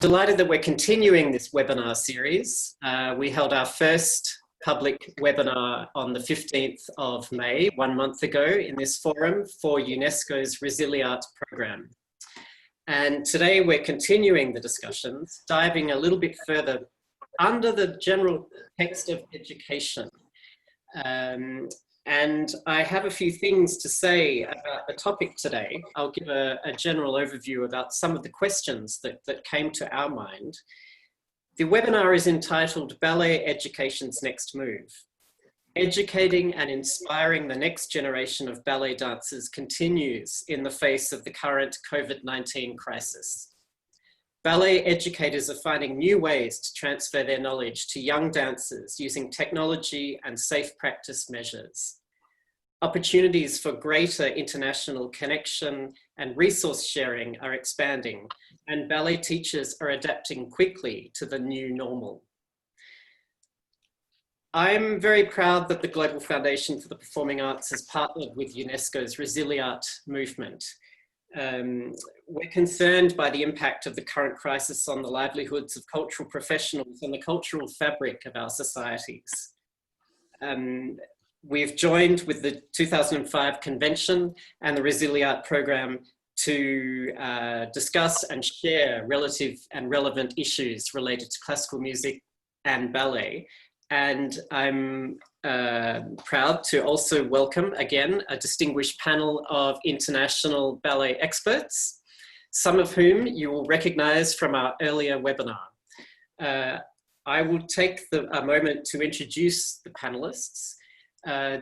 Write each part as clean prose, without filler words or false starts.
Delighted that we're continuing this webinar series. We held our first public webinar on the 15th of May, 1 month ago, in this forum for UNESCO's ResiliArt program. And today we're continuing the discussions, diving a little bit further under the general text of education. And I have a few things to say about the topic today. I'll give a general overview about some of the questions that came to our mind. The webinar is entitled Ballet Education's Next Move. Educating and inspiring the next generation of ballet dancers continues in the face of the current COVID-19 crisis. Ballet educators are finding new ways to transfer their knowledge to young dancers using technology and safe practice measures. Opportunities for greater international connection and resource sharing are expanding, and ballet teachers are adapting quickly to the new normal. I'm very proud that the Global Foundation for the Performing Arts has partnered with UNESCO's ResiliArt movement. We're concerned by the impact of the current crisis on the livelihoods of cultural professionals and the cultural fabric of our societies. We've joined with the 2005 convention and the ResiliArt program to discuss and share relative and relevant issues related to classical music and ballet. And I'm proud to also welcome again a distinguished panel of international ballet experts, some of whom you will recognize from our earlier webinar. I will take a moment to introduce the panelists.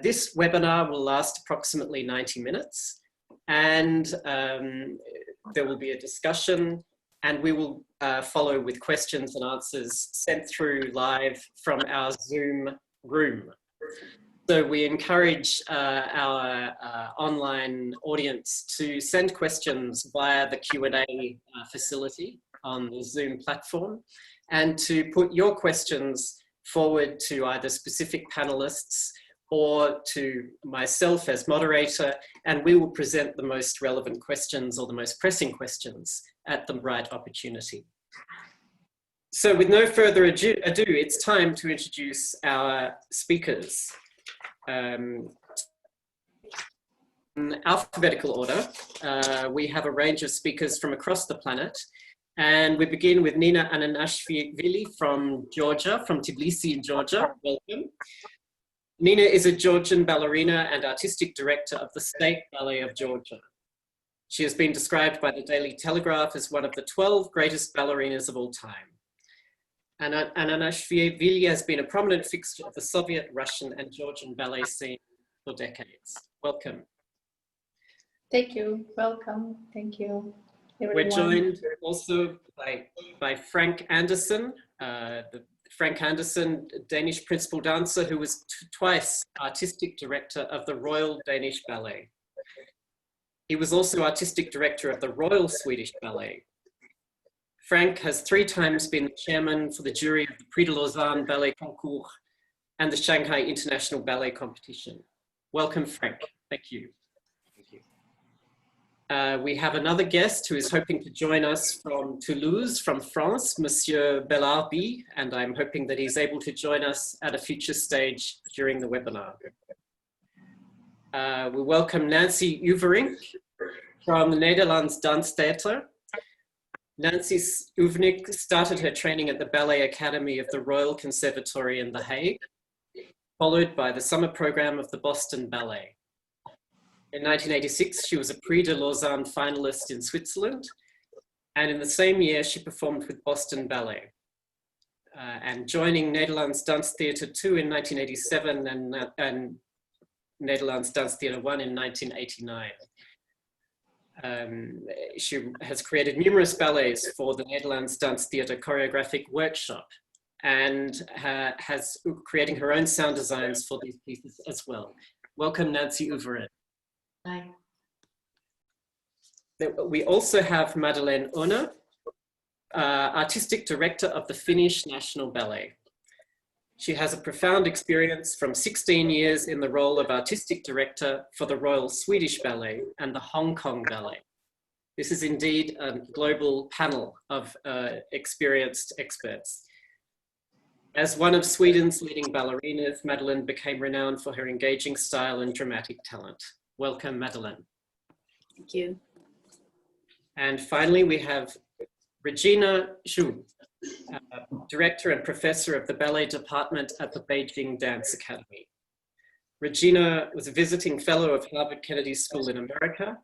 This webinar will last approximately 90 minutes, and there will be a discussion, and we will follow with questions and answers sent through live from our Zoom room. So we encourage our online audience to send questions via the Q&A facility on the Zoom platform, and to put your questions forward to either specific panelists or to myself as moderator, and we will present the most relevant questions or the most pressing questions at the right opportunity. So with no further ado, it's time to introduce our speakers. In alphabetical order, we have a range of speakers from across the planet, and we begin with Nina Ananashvili from Georgia, from Tbilisi in Georgia. Welcome. Nina is a Georgian ballerina and artistic director of the State Ballet of Georgia. She has been described by the Daily Telegraph as one of the 12 greatest ballerinas of all time. Ananashvili has been a prominent fixture of the Soviet, Russian, and Georgian ballet scene for decades. Welcome. Thank you. Welcome. Thank you, everyone. We're joined also by Frank Andersen, Frank Andersen, Danish principal dancer who was twice artistic director of the Royal Danish Ballet. He was also artistic director of the Royal Swedish Ballet. Frank has 3 times been chairman for the jury of the Prix de Lausanne Ballet Concours and the Shanghai International Ballet Competition. Welcome, Frank. Thank you. We have another guest who is hoping to join us from Toulouse, from France, Monsieur Bellarby, and I'm hoping that he's able to join us at a future stage during the webinar. We welcome Nancy Youvery from the Netherlands Dance Theatre. Nancy Youvery started her training at the Ballet Academy of the Royal Conservatory in The Hague, followed by the summer program of the Boston Ballet. In 1986, she was a Prix de Lausanne finalist in Switzerland, and in the same year, she performed with Boston Ballet. And joining Netherlands Dance Theatre 2 in 1987 and Netherlands Dance Theatre 1 in 1989. She has created numerous ballets for the Netherlands Dance Theatre Choreographic Workshop, and has creating her own sound designs for these pieces as well. Welcome, Nancy Youvery. Hi. We also have Madeleine Ona, artistic director of the Finnish National Ballet. She has a profound experience from 16 years in the role of artistic director for the Royal Swedish Ballet and the Hong Kong Ballet. This is indeed a global panel of experienced experts. As one of Sweden's leading ballerinas, Madeleine became renowned for her engaging style and dramatic talent. Welcome, Madeleine. Thank you. And finally, we have Regina Zhu, Director and Professor of the Ballet Department at the Beijing Dance Academy. Regina was a visiting fellow of Harvard Kennedy School in America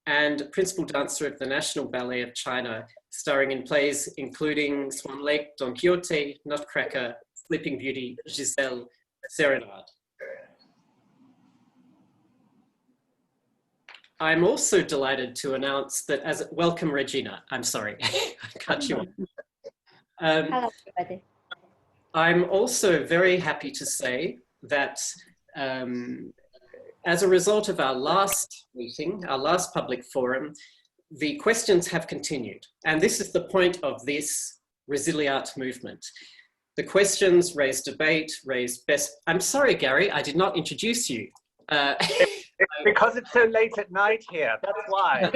and principal dancer of the National Ballet of China, starring in plays including Swan Lake, Don Quixote, Nutcracker, Sleeping Beauty, Giselle, Serenade. I'm also delighted to announce that welcome Regina, I'm sorry, I cut you off. Hello, everybody. I'm also very happy to say that as a result of our last meeting, our last public forum, the questions have continued. And this is the point of this ResiliArt movement. The questions raise debate, I'm sorry, Gary, I did not introduce you. Because it's so late at night here, that's why.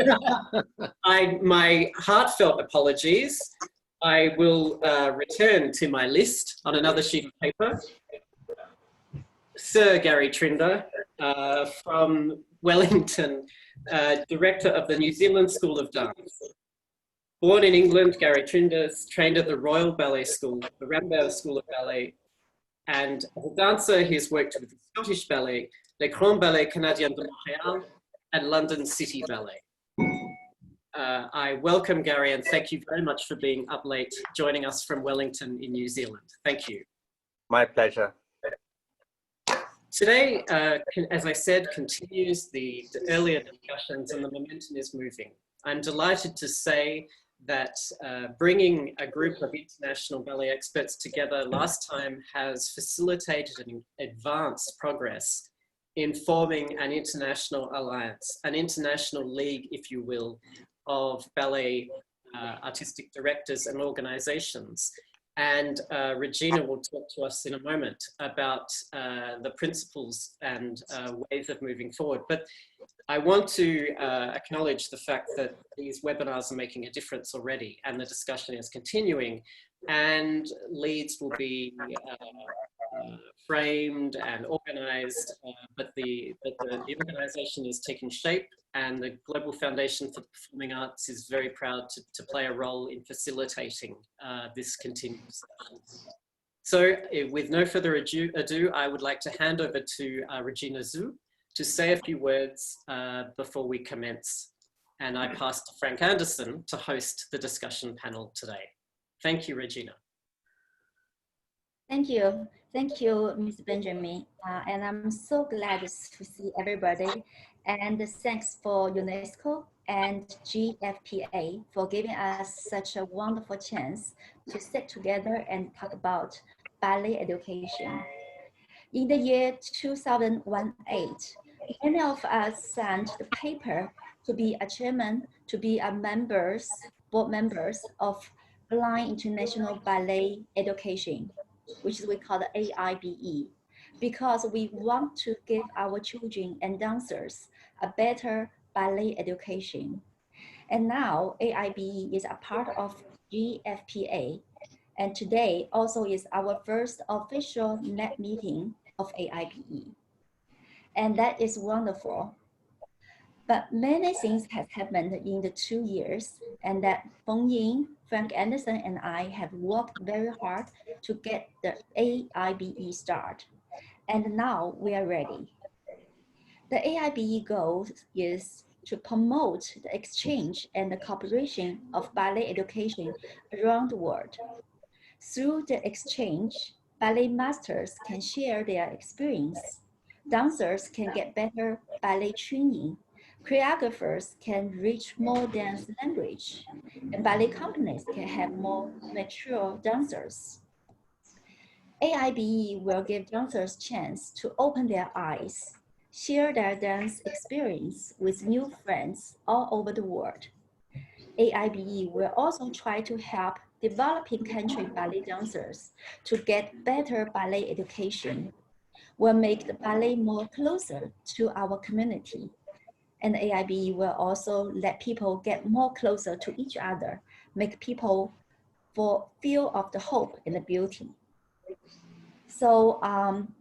My heartfelt apologies. I will return to my list on another sheet of paper. Sir Gary Trynda from Wellington, Director of the New Zealand School of Dance. Born in England, Gary Trynda trained at the Royal Ballet School, the Rambert School of Ballet, and as a dancer, he has worked with the Scottish Ballet, Les Grands Ballets Canadiens de Montréal, and London City Ballet. I welcome Gary and thank you very much for being up late, joining us from Wellington in New Zealand. Thank you. My pleasure. Today, as I said, continues the earlier discussions and the momentum is moving. I'm delighted to say that bringing a group of international ballet experts together last time has facilitated and advanced progress in forming an international alliance, an international league, if you will, of ballet artistic directors and organizations. And Regina will talk to us in a moment about the principles and ways of moving forward. But I want to acknowledge the fact that these webinars are making a difference already and the discussion is continuing, and leads will be framed and organized, but the organization is taking shape, and the Global Foundation for the Performing Arts is very proud to play a role in facilitating this continued discussion. So with no further ado, I would like to hand over to Regina Zhu to say a few words before we commence. And I pass to Frank Anderson to host the discussion panel today. Thank you, Regina. Thank you. Thank you, Ms. Benjamin. And I'm so glad to see everybody. And thanks for UNESCO and GFPA for giving us such a wonderful chance to sit together and talk about ballet education. In the year 2018, many of us signed the paper to be a chairman, to be a board members of Blind International Ballet Education, which we call the AIBE, because we want to give our children and dancers a better ballet education. And now AIBE is a part of GFPA, and today also is our first official net meeting of AIBE. And that is wonderful. But many things have happened in the 2 years, and that Feng Ying, Frank Anderson, and I have worked very hard to get the AIBE started. And now we are ready. The AIBE goal is to promote the exchange and the cooperation of ballet education around the world. Through the exchange, ballet masters can share their experience. Dancers can get better ballet training. Choreographers can reach more dance language, and ballet companies can have more mature dancers. AIBE will give dancers a chance to open their eyes, share their dance experience with new friends all over the world. AIBE will also try to help developing country ballet dancers to get better ballet education. Will make the ballet more closer to our community. And AIBE will also let people get more closer to each other, make people feel of the hope and the beauty. So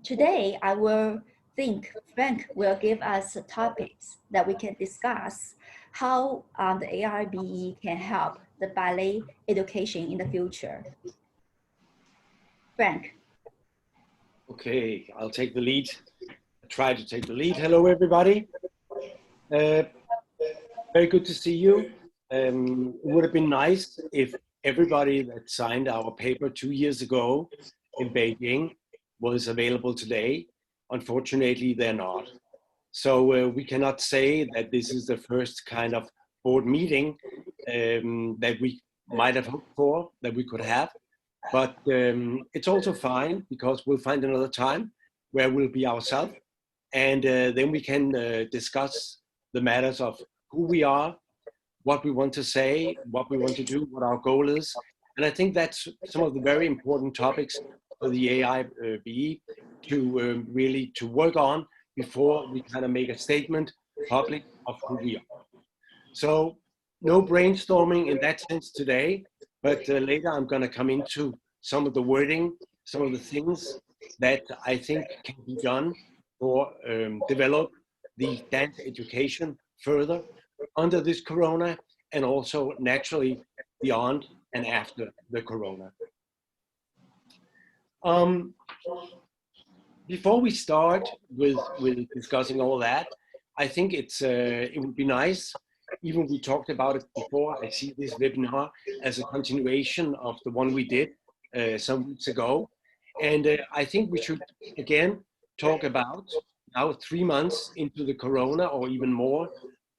today I will think Frank will give us topics that we can discuss how the AIBE can help the ballet education in the future. Frank. Okay, I'll take the lead. Try to take the lead. Hello, everybody. Very good to see you. It would have been nice if everybody that signed our paper 2 years ago in Beijing was available today. Unfortunately, they're not. So we cannot say that this is the first kind of board meeting that we might have hoped for, that we could have. But it's also fine because we'll find another time where we'll be ourselves. And then we can discuss the matters of who we are, what we want to say, what we want to do, what our goal is. And I think that's some of the very important topics for the AIBE to really to work on before we kind of make a statement public of who we are. So no brainstorming in that sense today, but later I'm going to come into some of the wording, some of the things that I think can be done for develop the dance education further under this corona and also naturally beyond and after the corona. Before we start with discussing all that, I think it would be nice, even we talked about it before, I see this webinar as a continuation of the one we did some weeks ago. And I think we should again talk about now 3 months into the corona or even more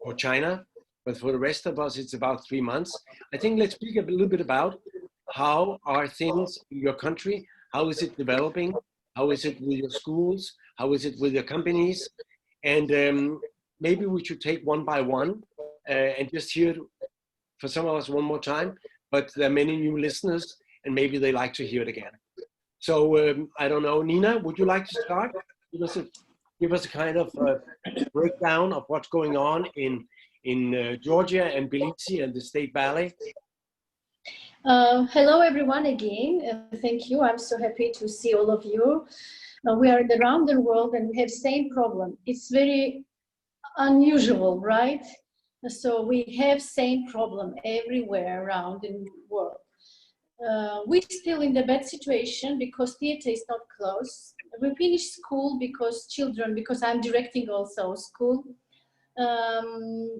for China, but for the rest of us, it's about 3 months. I think let's speak a little bit about how are things in your country? How is it developing? How is it with your schools? How is it with your companies? And maybe we should take one by one and just hear for some of us one more time, but there are many new listeners and maybe they like to hear it again. So I don't know, Nina, would you like to start? Give us a kind of breakdown of what's going on in Georgia and Tbilisi and the State Ballet. Hello, everyone, again. Thank you. I'm so happy to see all of you. We are around the world and we have same problem. It's very unusual, right? So we have same problem everywhere around in the world. We're still in the bad situation because theater is not closed. We finished school because I'm directing also school.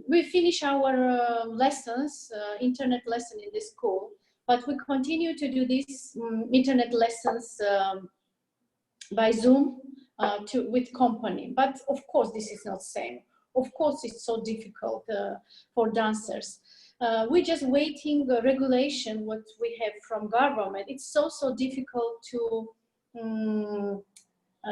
We finish our lessons, internet lesson in the school, but we continue to do these internet lessons by Zoom with company. But of course, this is not same. Of course, it's so difficult for dancers. We're just waiting the regulation, what we have from government. It's so difficult to,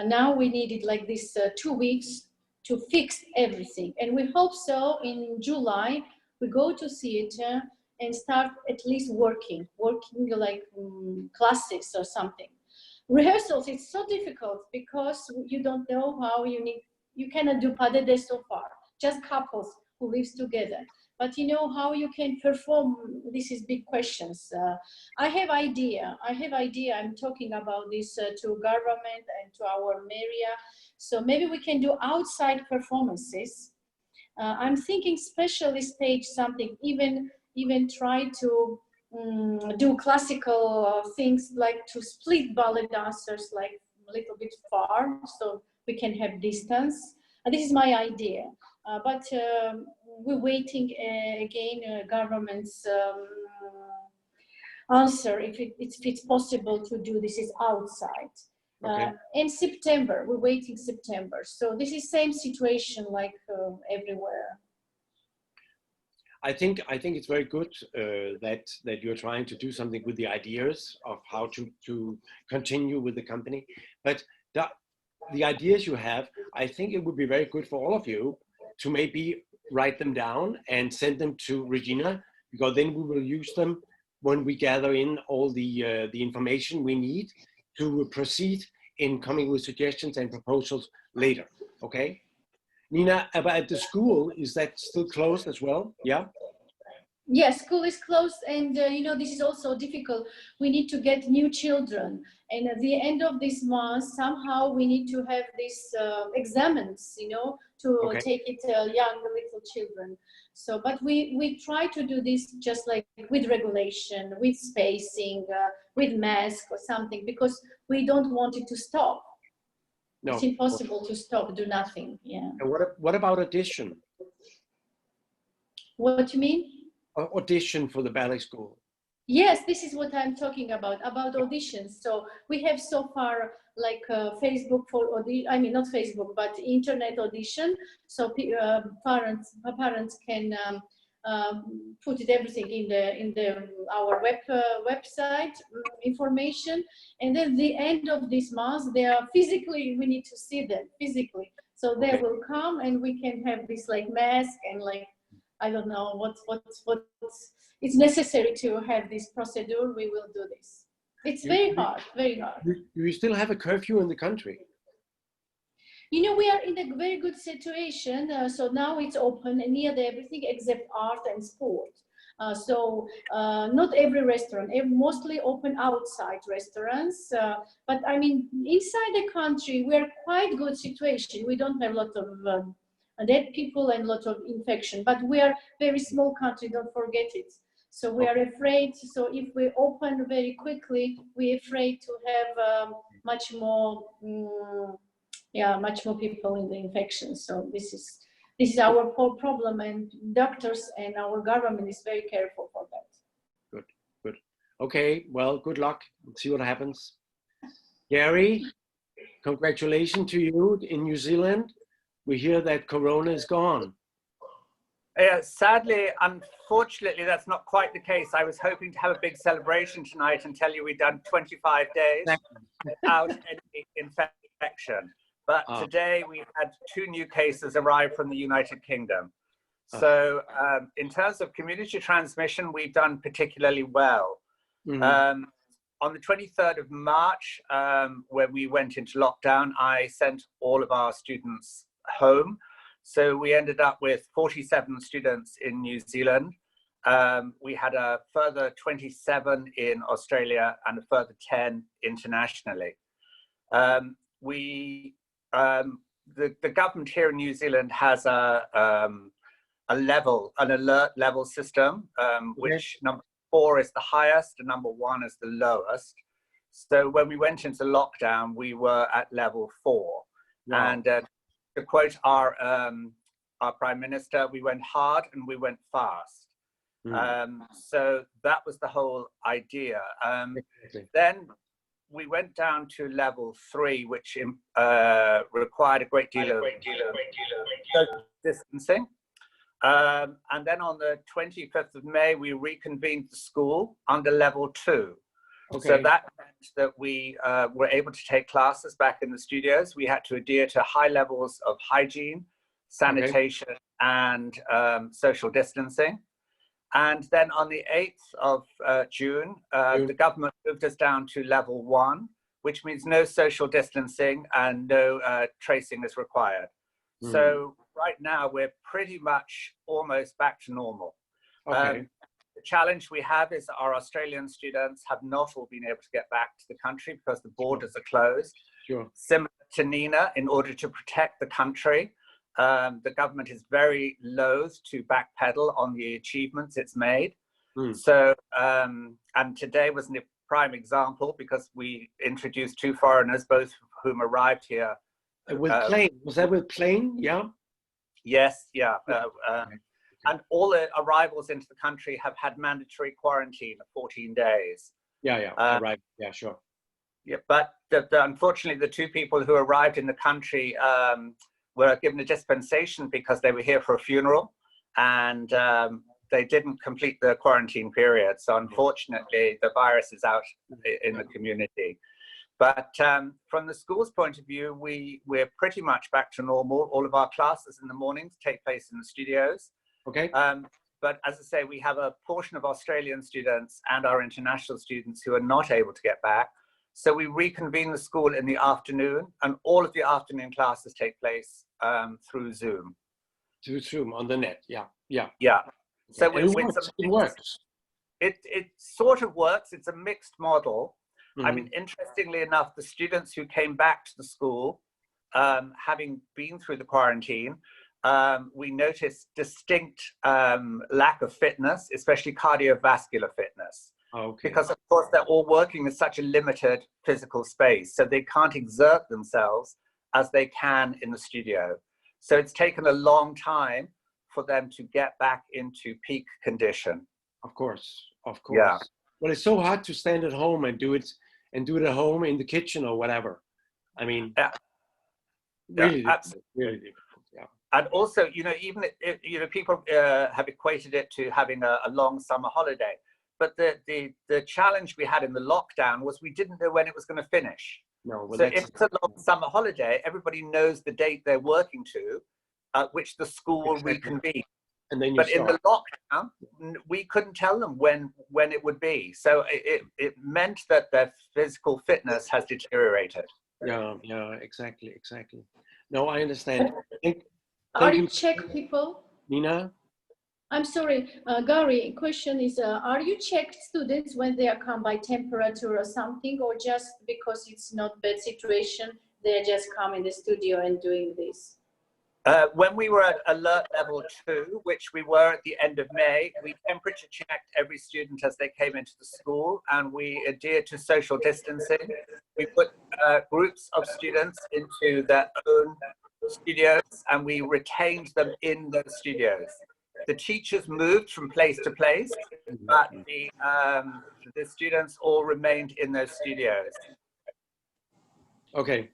now we needed like this 2 weeks to fix everything. And we hope so in July, we go to theater and start at least working like classes or something. Rehearsals, it's so difficult because you don't know how you cannot do pas de deux so far, just couples who lives together. But you know how you can perform, this is big questions. I have idea, I'm talking about this to government and to our area. So maybe we can do outside performances. I'm thinking specially stage something, even try to do classical things like to split ballet dancers like a little bit far so we can have distance. This is my idea. But we're waiting again government's answer if it's possible to do this is outside. Okay. In September, we're waiting September. So this is same situation like everywhere. I think it's very good that you're trying to do something with the ideas of how to continue with the company. But the ideas you have, I think it would be very good for all of you to maybe write them down and send them to Regina, because then we will use them when we gather in all the information we need to proceed in coming with suggestions and proposals later, okay? Nina, about the school, is that still closed as well? Yeah. Yes, school is closed, and you know, this is also difficult. We need to get new children, and at the end of this month, somehow we need to have these examines, you know, to take it young little children. So, but we try to do this just like with regulation, with spacing, with mask or something, because we don't want it to stop. No. It's impossible to stop, do nothing. Yeah. And what about audition? What do you mean? Audition for the ballet school. Yes, this is what I'm talking about auditions. So we have so far like Facebook for audition, I mean, not Facebook, but internet audition. So parents can put it everything in our website information. And then the end of this month, they are physically, we need to see them physically. So they will come and we can have this like mask and like, I don't know what's it's necessary to have this procedure. We will do this. It's very hard, very hard. Do you still have a curfew in the country? You know, we are in a very good situation. So now it's open and nearly everything except art and sport. So not every restaurant, mostly open outside restaurants. But I mean, inside the country, we are quite good situation. We don't have a lot of dead people and a lot of infection, but we are very small country, don't forget it. So we are afraid, so if we open very quickly, we're afraid to have much more people in the infection. So this is our problem, and doctors and our government is very careful for that. Good. Okay, well, good luck. Let's see what happens. Gary, congratulations to you in New Zealand. We hear that Corona is gone. Sadly, unfortunately, that's not quite the case. I was hoping to have a big celebration tonight and tell you we'd done 25 days without any infection. But today we had 2 new cases arrive from the United Kingdom. So in terms of community transmission, we've done particularly well. On the 23rd of March, when we went into lockdown, I sent all of our students home. So we ended up with 47 students in New Zealand. We had a further 27 in Australia and a further 10 internationally. The government here in New Zealand has an alert level system, which number 4 is the highest and number 1 is the lowest. So when we went into lockdown, we were at level 4. Wow. And to quote our Prime Minister, we went hard and we went fast. So that was the whole idea. Then we went down to level 3, which required a great deal of social distancing. And then on the 25th of May, we reconvened the school under level 2. So that meant that we were able to take classes back in the studios. We had to adhere to high levels of hygiene, sanitation, and social distancing. And then on the 8th of June, the government moved us down to level 1, which means no social distancing and no tracing is required. So right now, we're pretty much almost back to normal. The challenge we have is that our Australian students have not all been able to get back to the country because the borders are closed. Similar to Nina, in order to protect the country, the government is very loath to backpedal on the achievements it's made. So, and today was a prime example because we introduced 2 foreigners, both of whom arrived here. With plane, was that with plane? Yeah. Yes, yeah. And all the arrivals into the country have had mandatory quarantine of 14 days. Right. Yeah, sure. Yeah, but unfortunately, the 2 people who arrived in the country were given a dispensation because they were here for a funeral, and they didn't complete the quarantine period. So unfortunately, the virus is out in the community. But from the school's point of view, we're pretty much back to normal. All of our classes in the mornings take place in the studios. But as I say, we have a portion of Australian students and our international students who are not able to get back. So we reconvene the school in the afternoon, and all of the afternoon classes take place through Zoom. Through Zoom on the net, yeah. Yeah. So And it works. It sort of works. It's a mixed model. Mm-hmm. I mean, interestingly enough, the students who came back to the school, having been through the quarantine, we noticed distinct lack of fitness, especially cardiovascular fitness. Okay. Because of course they're all working in such a limited physical space, so they can't exert themselves as they can in the studio. So it's taken a long time for them to get back into peak condition. Of course. Yeah. But it's so hard to stand at home and do it at home in the kitchen or whatever. I mean, yeah. Really Yeah, difficult. Really difficult. Yeah. And also, you know, even if, you know, people have equated it to having a long summer holiday. But the challenge we had in the lockdown was we didn't know when it was going to finish. No, well, so if it's a long summer holiday, everybody knows the date they're working to, at which the school will reconvene. And then in the lockdown, we couldn't tell them when it would be. So it meant that their physical fitness has deteriorated. Yeah, exactly. No, I understand. Are you Czech people? Nina? I'm sorry, Gary, question is, are you Czech students when they are come by temperature or something, or just because it's not bad situation, they just come in the studio and doing this? When we were at alert level 2, which we were at the end of May, we temperature checked every student as they came into the school, and we adhered to social distancing. We put groups of students into their own studios, and we retained them in those studios. The teachers moved from place to place, but the students all remained in those studios. Okay.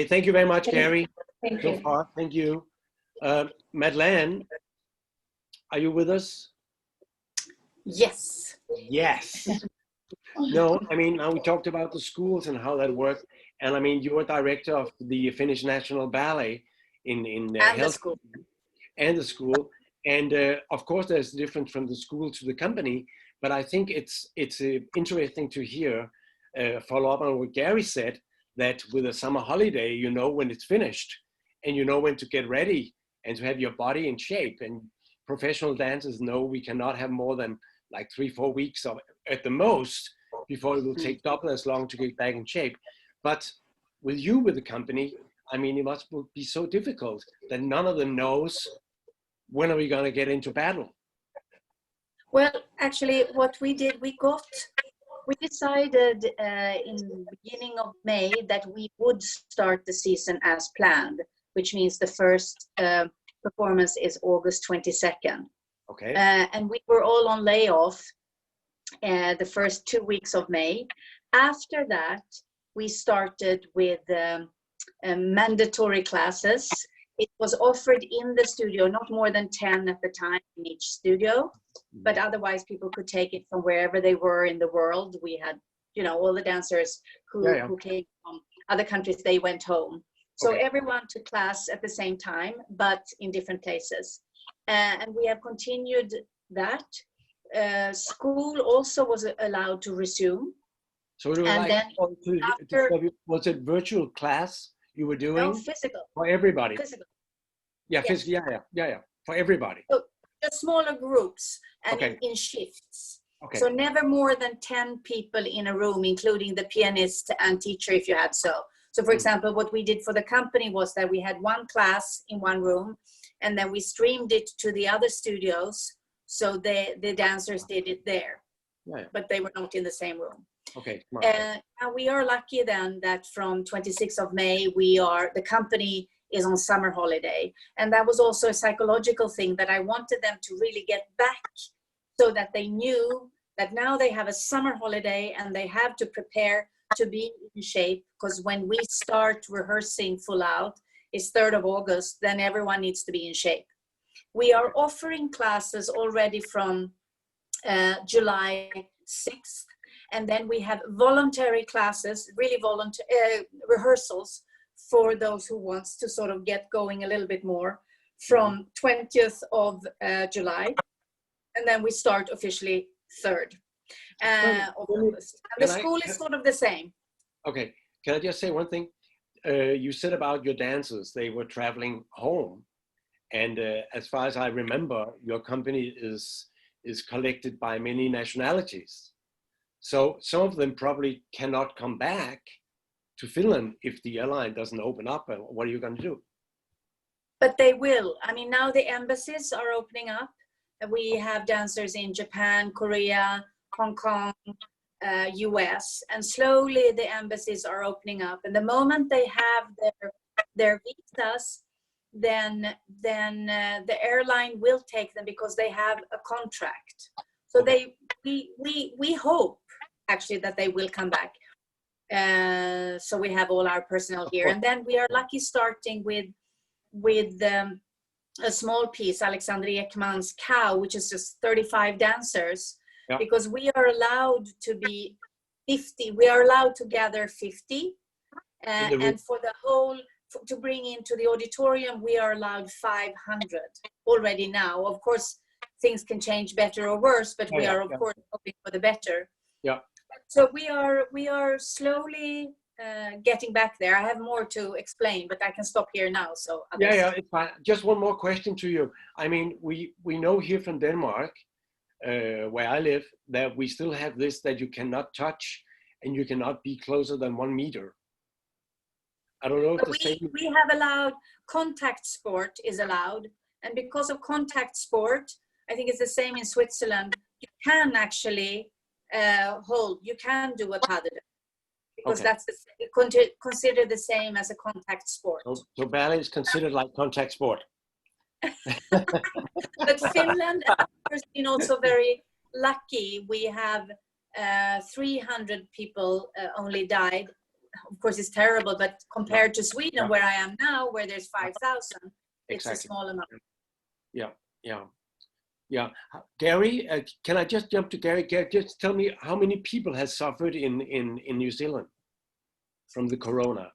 Thank you very much, Gary. Thank you. So far, thank you. Madeleine, are you with us? Yes. Yes. No, I mean, now we talked about the schools and how that worked. And I mean, you're director of the Finnish National Ballet in health school. And the school. And of course, there's difference from the school to the company. But I think it's interesting to hear, follow up on what Gary said, that with a summer holiday, you know when it's finished and you know when to get ready and to have your body in shape. And professional dancers know we cannot have more than like 3-4 weeks at the most before it will take double as long to get back in shape. But with the company, I mean, it must be so difficult that none of them knows when are we going to get into battle. Well, actually, what we did, we decided in the beginning of May that we would start the season as planned, which means the first performance is August 22nd. Okay. And we were all on layoff the first 2 weeks of May. After that, we started with mandatory classes. It was offered in the studio, not more than 10 at the time in each studio, but otherwise people could take it from wherever they were in the world. We had, you know, all the dancers who came from other countries, they went home. So everyone took class at the same time, but in different places. And we have continued that. School also was allowed to resume. So was it virtual class you were doing? No, physical. For everybody? Physical. Yeah, physical, yeah, for everybody. So just smaller groups and in shifts. Okay. So never more than 10 people in a room, including the pianist and teacher if you had so. So for example, what we did for the company was that we had one class in one room, and then we streamed it to the other studios. So the dancers did it there, but they were not in the same room. Okay. And we are lucky then that from 26th of May, the company is on summer holiday. And that was also a psychological thing that I wanted them to really get back so that they knew that now they have a summer holiday and they have to prepare to be in shape, because when we start rehearsing full out, it's 3rd of August, then everyone needs to be in shape. We are offering classes already from July 6th. And then we have voluntary classes, really rehearsals for those who wants to sort of get going a little bit more from 20th of July. And then we start officially 3rd. of August. And the school is sort of the same. Okay, can I just say one thing? You said about your dancers, they were traveling home. And as far as I remember, your company is collected by many nationalities. So some of them probably cannot come back to Finland if the airline doesn't open up. What are you going to do? But they will. I mean, now the embassies are opening up. We have dancers in Japan, Korea, Hong Kong, US, and slowly the embassies are opening up. And the moment they have their visas, then the airline will take them because they have a contract. So we hope actually that they will come back. So we have all our personnel here, and then we are lucky starting with a small piece, Alexander Ekman's Cow, which is just 35 dancers, because we are allowed to be 50. We are allowed to gather 50, and for the whole, to bring into the auditorium, we are allowed 500 already now. Of course, things can change better or worse, but we are of course hoping for the better. Yeah. So we are slowly getting back there. I have more to explain, but I can stop here now. So yeah, it's fine. Just one more question to you. I mean, we know here from Denmark, where I live, that we still have this, that you cannot touch and you cannot be closer than 1 meter. I don't know if we have allowed contact sport is allowed, and because of contact sport, I think it's the same in Switzerland. You can actually you can do a paddle because that's considered the same as a contact sport. So ballet is considered like contact sport. But Finland has been also very lucky. We have 300 people only died. Of course, it's terrible, but compared to Sweden, where I am now, where there's 5,000, it's a small amount. Yeah. Gary, can I just jump to Gary? Gary, just tell me how many people has suffered in New Zealand from the corona?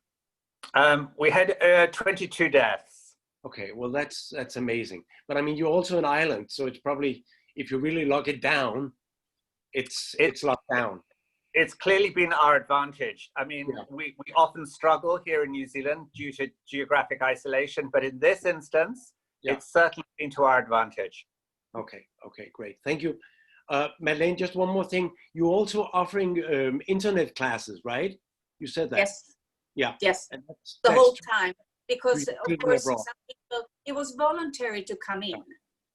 We had 22 deaths. Okay, well that's amazing. But I mean, you're also an island, so it's probably, if you really lock it down, it's locked down. It's clearly been our advantage. I mean, we often struggle here in New Zealand due to geographic isolation, but in this instance, it's certainly been to our advantage. Okay, great. Thank you. Madeleine, just one more thing. You're also offering internet classes, right? You said that. Yes. Yeah. Yes, the whole time. Because, of course, some people, it was voluntary to come in.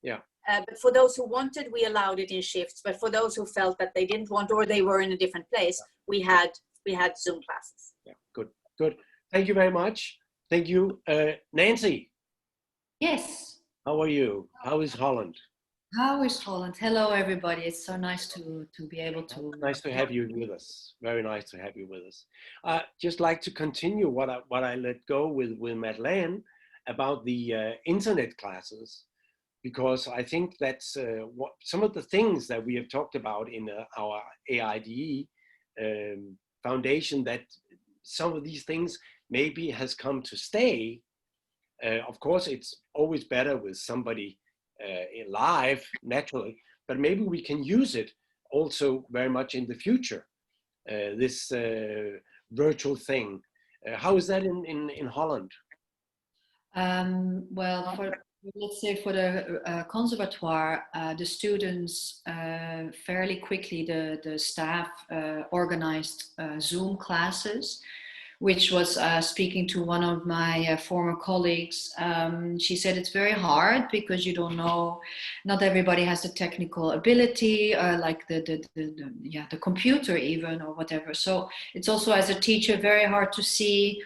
Yeah. But for those who wanted, we allowed it in shifts. But for those who felt that they didn't want, or they were in a different place, we had Zoom classes. Yeah, good. Thank you very much. Thank you. Nancy. Yes. How are you? How is Holland? How is Holland? Hello, everybody. It's so nice to be able to. Nice to have you with us. Very nice to have you with us. Just like to continue what I let go with Madeleine about the internet classes, because I think that's what some of the things that we have talked about in our AIDE foundation, that some of these things maybe has come to stay. Of course, it's always better with somebody live, naturally, but maybe we can use it also very much in the future, this virtual thing. How is that in Holland? Well, let's say for the conservatoire, the students fairly quickly, the staff organized Zoom classes, which was speaking to one of my former colleagues. She said it's very hard because you don't know, not everybody has the technical ability, like the computer even, or whatever. So it's also, as a teacher, very hard to see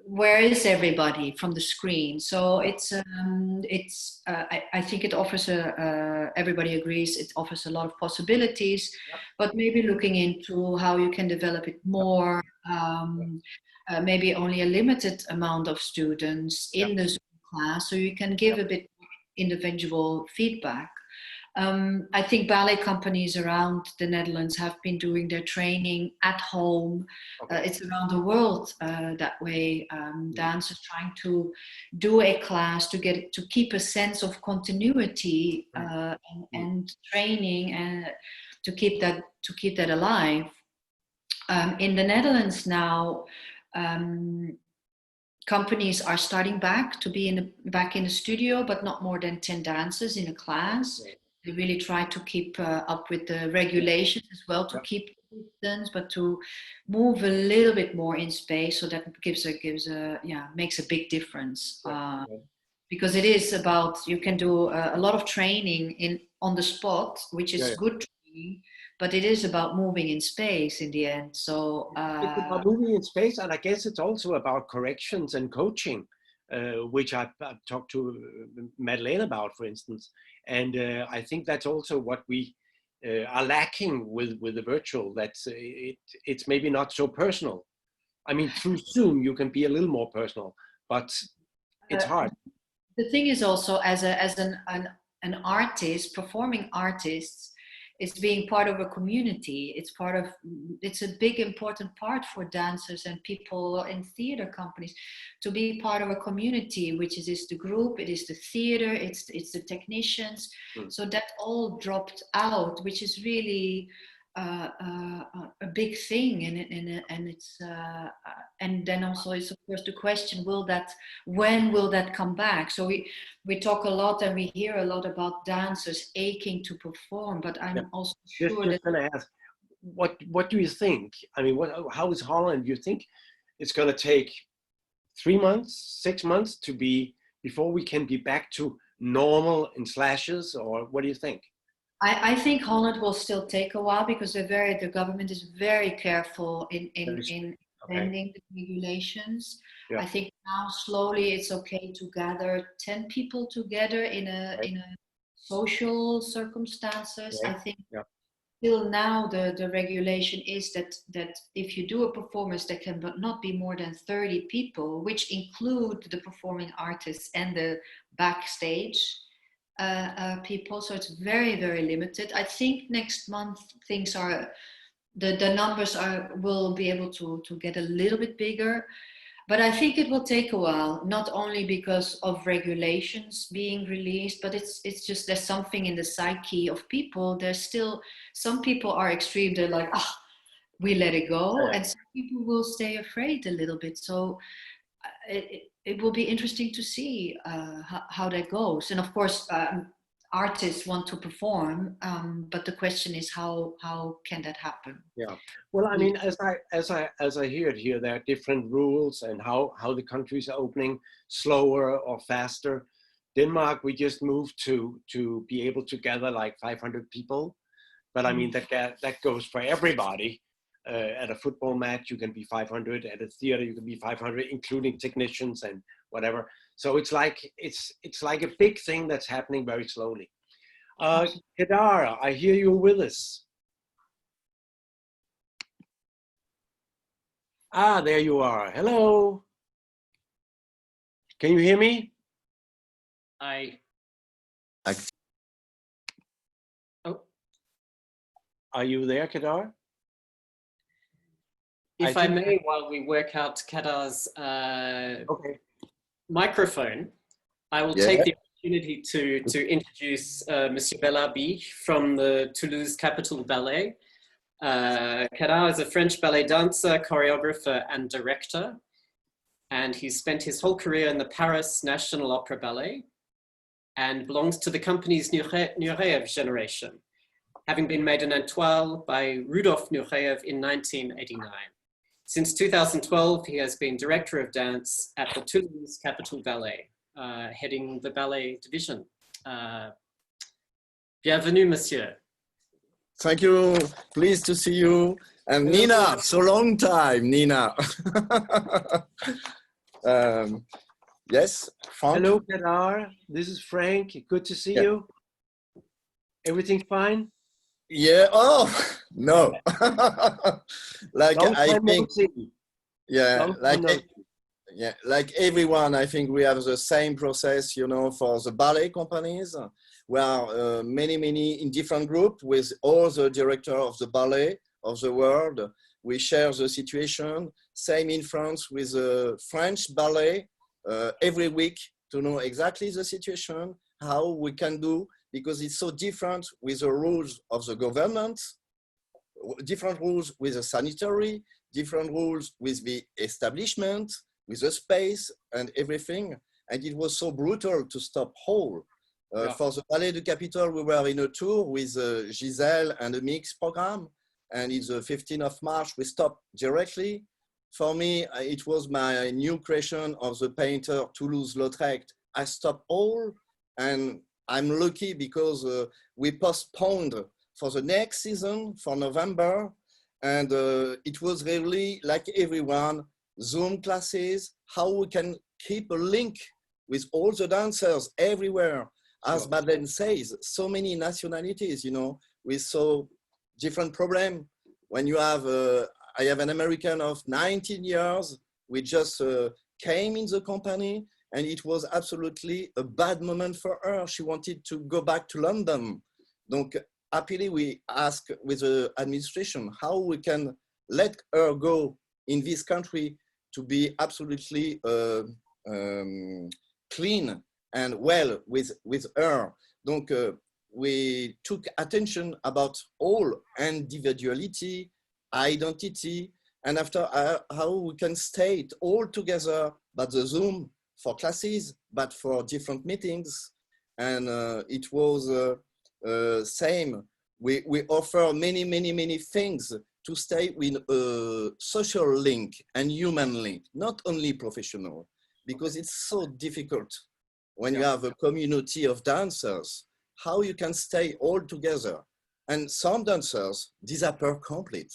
where is everybody from the screen. So I think it offers everybody agrees, it offers a lot of possibilities, but maybe looking into how you can develop it more, maybe only a limited amount of students in the Zoom class, so you can give a bit individual feedback. I think ballet companies around the Netherlands have been doing their training at home. Okay. It's around the world that way. Dancers trying to do a class to keep a sense of continuity and training and to keep that alive. In the Netherlands now, companies are starting back to be back in the studio, but not more than 10 dancers in a class. They really try to keep up with the regulations as well, to keep distance, but to move a little bit more in space. So that makes a big difference. Because it is about, you can do a lot of training on the spot, which is good training, but it is about moving in space in the end. So it's about moving in space, and I guess it's also about corrections and coaching, which I've talked to Madeleine about, for instance. And I think that's also what we are lacking with the virtual. That's it's maybe not so personal. I mean, through Zoom you can be a little more personal, but it's hard. The thing is also, as an artist, performing artists, it's being part of a community. It's a big important part for dancers and people in theater companies to be part of a community, which is the group, it is the theater, it's the technicians. So that all dropped out, which is really a big thing, and it's and then also it's of course the question, when will that come back? So we talk a lot and we hear a lot about dancers aching to perform, but I'm also sure just gonna ask, what do you think? I mean, how is Holland? Do you think it's gonna take 3 months, 6 months before we can be back to normal in slashes, or what do you think? I think Holland will still take a while, because the government is very careful in bending the regulations. I think now slowly it's okay to gather 10 people together in a social circumstances. I think still now the regulation is that if you do a performance, there can not be more than 30 people, which include the performing artists and the backstage people. So it's very, very limited. I think next month things are, the numbers will be able to get a little bit bigger, but I think it will take a while, not only because of regulations being released, but it's just, there's something in the psyche of people. There's still, some people are extreme, they're like, we let it go, and some people will stay afraid a little bit. So it will be interesting to see how that goes. And of course, artists want to perform, but the question is how can that happen? Yeah. Well, I mean, as I hear it here, there are different rules and how the countries are opening slower or faster. Denmark, we just moved to be able to gather like 500 people, but I mean that goes for everybody. At a football match, you can be 500. At a theater, you can be 500, including technicians and whatever. So it's like a big thing that's happening very slowly. Kedar, I hear you're with us. There you are. Hello. Can you hear me? Are you there, Kedar? If I may, while we work out Kedar's microphone, I will take the opportunity to introduce Monsieur Bellabi from the Toulouse Capital Ballet. Kedar is a French ballet dancer, choreographer, and director, and he spent his whole career in the Paris National Opera Ballet and belongs to the company's Nureyev generation, having been made an étoile by Rudolf Nureyev in 1989. Since 2012, he has been director of dance at the Toulouse Capital Ballet, heading the ballet division. Bienvenue, monsieur. Thank you. Pleased to see you. And Nina, so long time, Nina. Yes, Frank. Hello, Kedar. This is Frank. Good to see you. Everything fine? Yeah. Oh no. Like I think. Like everyone, I think we have the same process, you know, for the ballet companies. We are many in different groups with all the directors of the ballet of the world. We share the situation. Same in France with the French ballet every week to know exactly the situation, how we can do, because it's so different with the rules of the government, different rules with the sanitary, different rules with the establishment, with the space and everything. And it was so brutal to stop whole. For the Ballet du Capitole, we were in a tour with Giselle and a mix program. And it's the 15th of March, we stopped directly. For me, it was my new creation of the painter Toulouse-Lautrec. I stopped all, and I'm lucky because we postponed for the next season, for November. And it was really like everyone, Zoom classes, how we can keep a link with all the dancers everywhere. As Madeleine says, so many nationalities, you know, with so different problem. When you have, I have an American of 19 years, we just came in the company, and it was absolutely a bad moment for her. She wanted to go back to London. Donc, happily we ask with the administration how we can let her go in this country to be absolutely clean and well with her. Donc, we took attention about all individuality, identity, and after how we can stay all together, but the Zoom for classes, but for different meetings. And it was same. We offer many things to stay with a social link and human link, not only professional, because it's so difficult when you have a community of dancers, how you can stay all together. And some dancers disappear complete.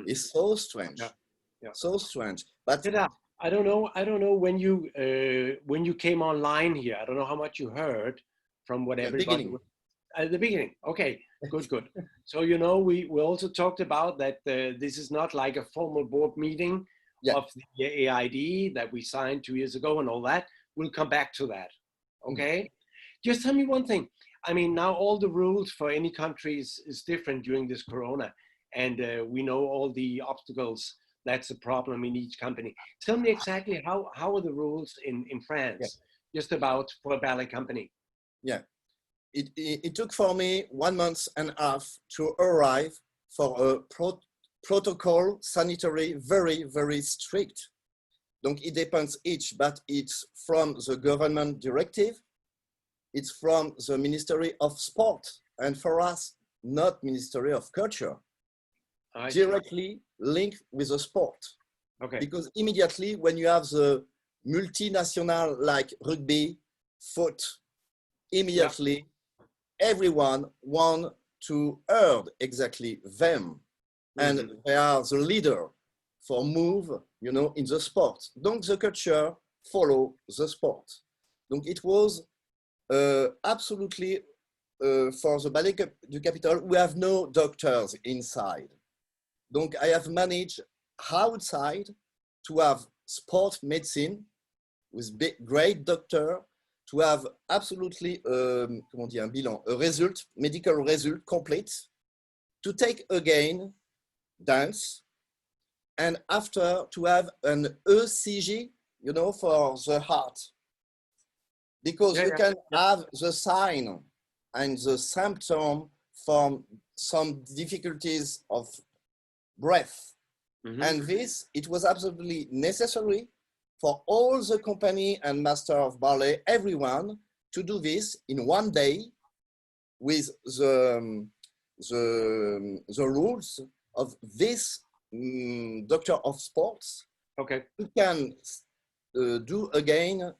It's so strange, so strange. But I don't know when you came online here. I don't know how much you heard from what everybody was. At the beginning, okay, good. So, you know, we also talked about that this is not like a formal board meeting of the AID that we signed 2 years ago and all that. We'll come back to that, okay? Just tell me one thing. I mean, now all the rules for any countries is different during this Corona, and we know all the obstacles. That's a problem in each company. Tell me exactly how are the rules in France, just about for a ballet company? Yeah. It took for me 1.5 months to arrive for a protocol sanitary very strict. Donc it depends each, but it's from the government directive, it's from the Ministry of Sport, and for us, not Ministry of Culture, directly linked with the sport. Okay. Because immediately when you have the multinational like rugby, foot, immediately everyone want to herd exactly them. And they are the leader for move, you know, in the sport. Donc the culture follow the sport. Donc it was absolutely for the Ballet du Capitole, we have no doctors inside. Donc I have managed outside to have sport medicine with great doctor, to have absolutely, comment dire, un bilan, a result, medical result complete, to take again dance, and after to have an ECG, you know, for the heart. Because you can have the sign and the symptom from some difficulties of breath. And this, it was absolutely necessary for all the company and master of ballet, everyone, to do this in 1 day with the rules of this doctor of sports. Okay. You can do again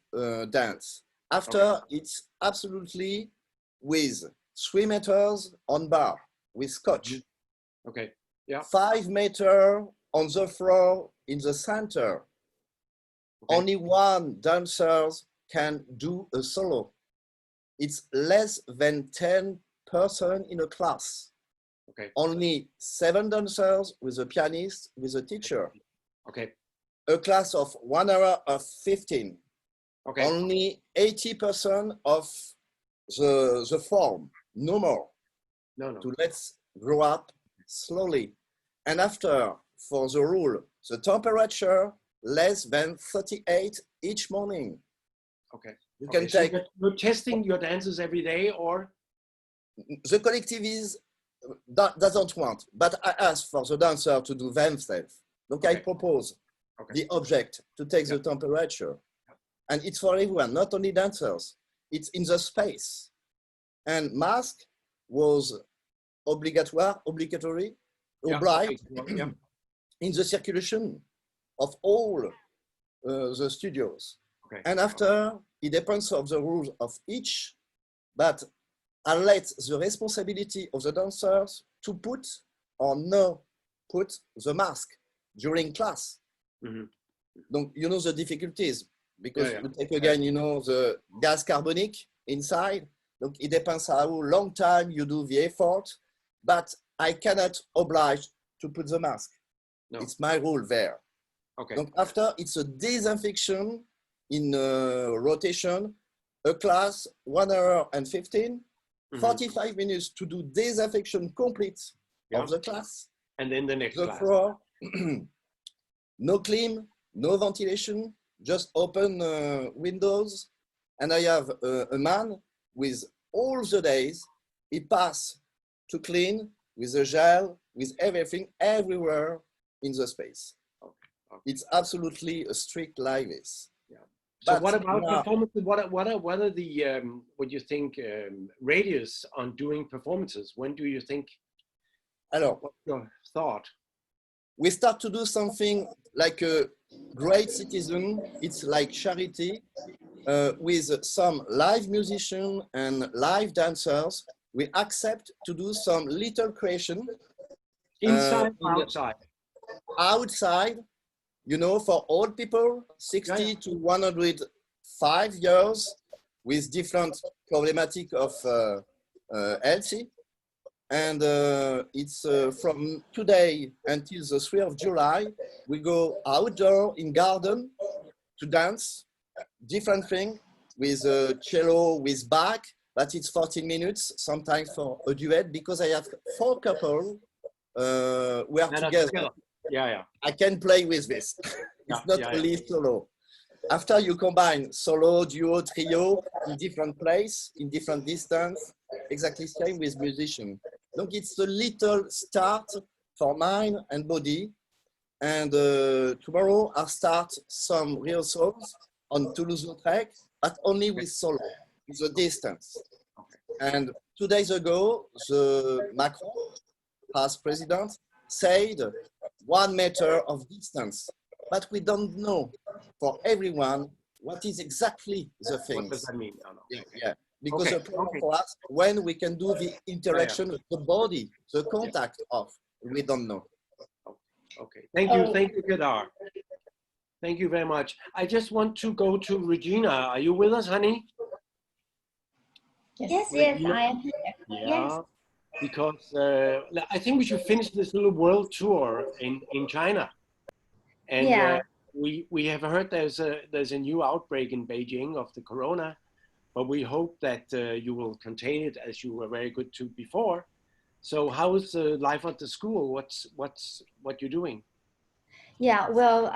dance. After it's absolutely with 3 meters on bar with scotch. Okay. Yeah. 5 meters on the floor in the center. Okay. Only one dancer can do a solo. It's less than 10 persons in a class. Okay. Only 7 dancers with a pianist, with a teacher. Okay. A class of 1 hour of 15. Okay. Only 80% of the form, no more. No. To let's grow up slowly. And after, for the rule, the temperature less than 38 each morning. Okay. You Okay, can so take, you're testing your dances every day, or? the collective is, doesn't want, but I ask for the dancer to do themselves. Okay, I propose the object to take the temperature. And it's for everyone, not only dancers. It's in the space. And mask was obligatory, obliged in the circulation of all the studios. Okay. And after, it depends on the rules of each, but I let the responsibility of the dancers to put or no put the mask during class. Mm-hmm. Donc, you know the difficulties, because you take again, you know, the gas carbonic inside. Donc, it depends how long time you do the effort, but I cannot oblige to put the mask. No. It's my rule there. Okay. Donc, after, it's a disinfection in rotation, a class 1 hour and 15, 45 minutes to do disinfection complete of the class. And then the next class. Floor, no clean, no ventilation, just open windows. And I have a man with all the days, he pass to clean with the gel, with everything, everywhere in the space. It's absolutely a strict like this. So what about performances? What are the what do you think radius on doing performances? When do you think? Alors, what's your thought? We start to do something like a great citizen. It's like charity with some live musicians and live dancers. We accept to do some little creation. Inside or outside? Outside. You know, for old people, 60 to 105 years, with different problematic of healthy. And it's from today until the 3rd of July, we go outdoor in garden to dance, different thing, with cello, with back, but it's 14 minutes, sometimes for a duet, because I have 4 couples we are together. Yeah. I can play with this. It's not only solo. After you combine solo, duo, trio in different place, in different distance, exactly same with musician. Donc it's a little start for mind and body. And tomorrow I'll start some rehearsals on Toulouse-Lautrec, but only with solo, with a distance. And 2 days ago, the Macron, past president, said 1 meter of distance, but we don't know for everyone what is exactly the thing. What does that mean? Yeah. Because the problem for us, when we can do the interaction with the body, the contact of, we don't know. Okay, thank you, Kedar. Thank you very much. I just want to go to Regina. Are you with us, honey? Yes, I am here. Yeah. Yes. Because I think we should finish this little world tour in China. And we have heard there's a new outbreak in Beijing of the corona, but we hope that you will contain it as you were very good to before. So how is life at the school? What you're doing? Yeah, well,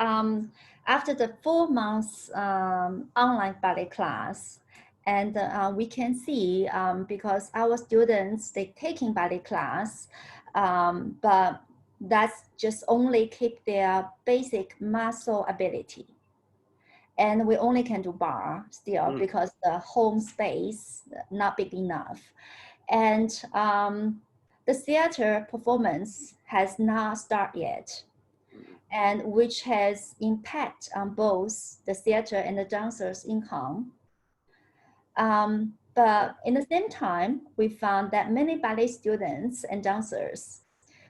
after the 4 months online ballet class, and we can see because our students, they taking ballet class, but that's just only keep their basic muscle ability. And we only can do bar still because the home space not big enough. And the theater performance has not started yet, and which has impact on both the theater and the dancers' income. But in the same time, we found that many ballet students and dancers,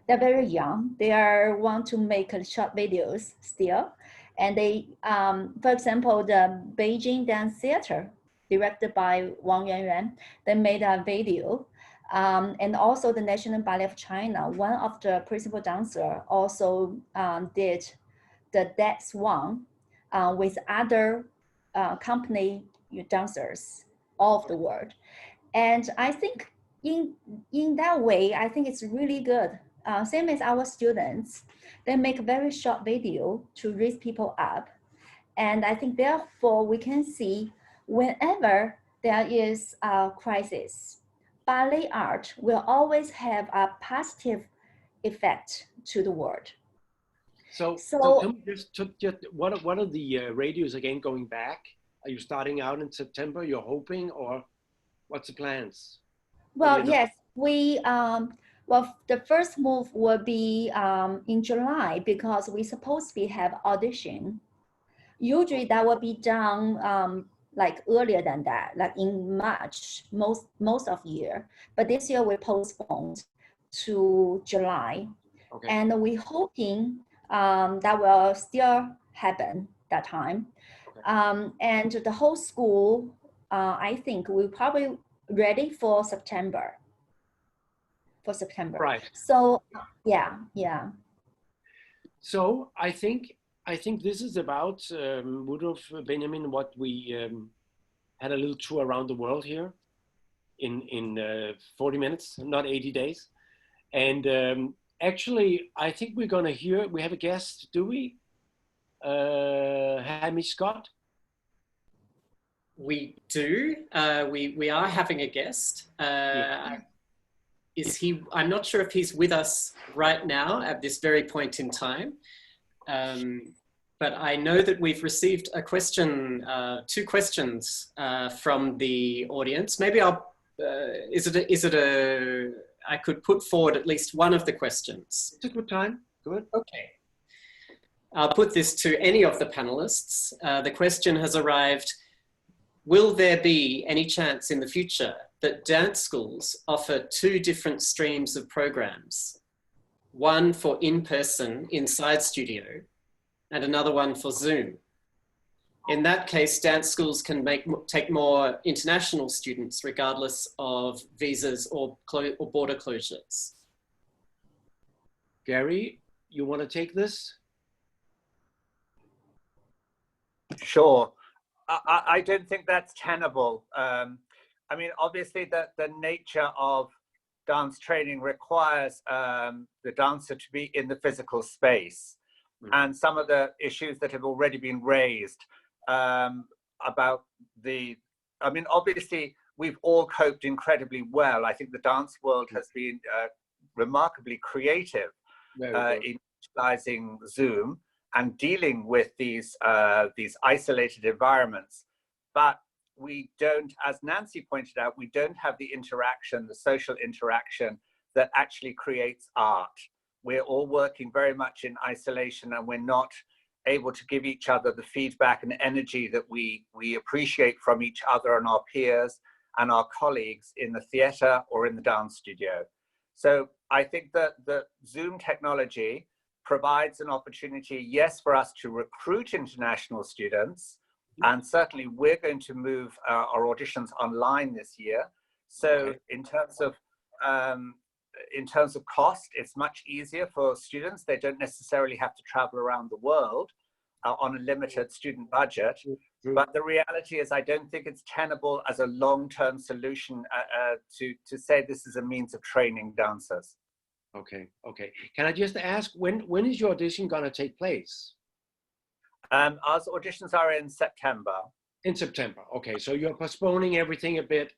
they're very young. They want to make short videos still. And they, for example, the Beijing Dance Theater, directed by Wang Yuanyuan, they made a video. And also the National Ballet of China, one of the principal dancers also did the Dead Swan with other company dancers all over the world. And I think in that way, I think it's really good. Same as our students, they make very short video to raise people up. And I think therefore we can see whenever there is a crisis, ballet art will always have a positive effect to the world. So can we just what are the radios again going back? Are you starting out in September? You're hoping, or what's the plans? Well, yes, we well, the first move will be in July because we supposed to have audition. Usually that will be done like earlier than that, like in March, most of the year. But this year we postponed to July. Okay. And we're hoping that will still happen that time. Okay. And the whole school, I think we're probably ready for September. Right. So yeah. So I think this is about Rudolf, Benjamin, what we had a little tour around the world here in 40 minutes, not 80 days. And actually, I think we're gonna hear, we have a guest, do we? Hamish Scott? We do. We are having a guest. Yeah. I'm not sure if he's with us right now at this very point in time. But I know that we've received a question, 2 questions from the audience. Maybe I'll, I could put forward at least one of the questions. It's a good time, good. Okay. I'll put this to any of the panelists. The question has arrived: will there be any chance in the future that dance schools offer 2 different streams of programs? One for in-person inside studio and another one for Zoom. In that case, dance schools can take more international students regardless of visas or border closures. Gary, you want to take this? Sure. I don't think that's tenable. I mean, obviously the nature of dance training requires the dancer to be in the physical space. And some of the issues that have already been raised about I mean, obviously we've all coped incredibly well. I think the dance world has been remarkably creative in utilizing Zoom and dealing with these isolated environments. But we don't, as Nancy pointed out, we don't have the interaction, the social interaction that actually creates art. We're all working very much in isolation, and we're not able to give each other the feedback and energy that we appreciate from each other and our peers and our colleagues in the theater or in the dance studio. So I think that the Zoom technology provides an opportunity, yes, for us to recruit international students, and certainly we're going to move our auditions online this year. So in terms of cost, it's much easier for students. They don't necessarily have to travel around the world on a limited student budget. But the reality is, I don't think it's tenable as a long-term solution to say this is a means of training dancers. Okay. Can I just ask, when is your audition going to take place? Our auditions are in September. In September, okay. So you're postponing everything a bit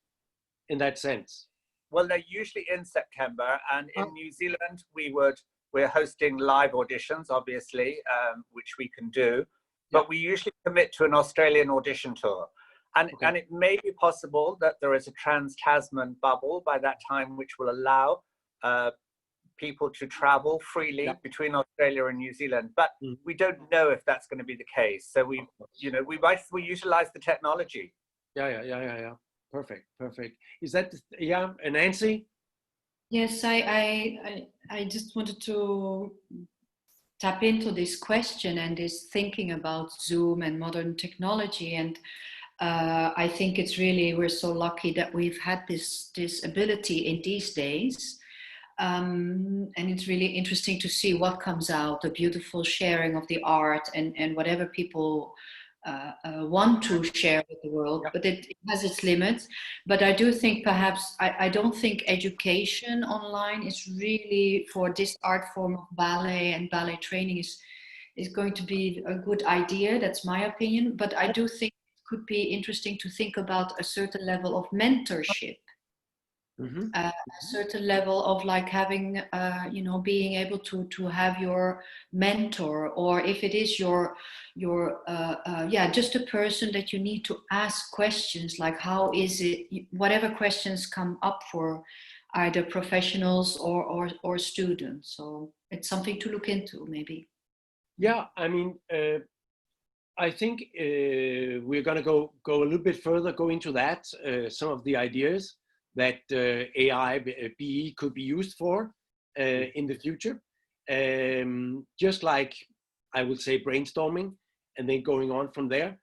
in that sense? Well, they're usually in September, and in New Zealand, we're hosting live auditions, obviously, which we can do, but we usually commit to an Australian audition tour. And it may be possible that there is a trans-Tasman bubble by that time, which will allow people to travel freely between Australia and New Zealand, but we don't know if that's going to be the case. So we utilize the technology. Yeah. Perfect. Is that, and Nancy? Yes, I just wanted to tap into this question and this thinking about Zoom and modern technology. And I think it's really, we're so lucky that we've had this ability in these days. And it's really interesting to see what comes out, the beautiful sharing of the art and whatever people want to share with the world, but it has its limits. But I do think perhaps, I don't think education online is really, for this art form of ballet and ballet training, is going to be a good idea. That's my opinion. But I do think it could be interesting to think about a certain level of mentorship. A certain level of like having, you know, being able to have your mentor, or if it is your just a person that you need to ask questions, like how is it, whatever questions come up for either professionals or students. So it's something to look into, maybe. Yeah, I mean, I think we're going to go a little bit further, go into that, some of the ideas that AI, BE could be used for in the future. Just like, I would say, brainstorming, and then going on from there.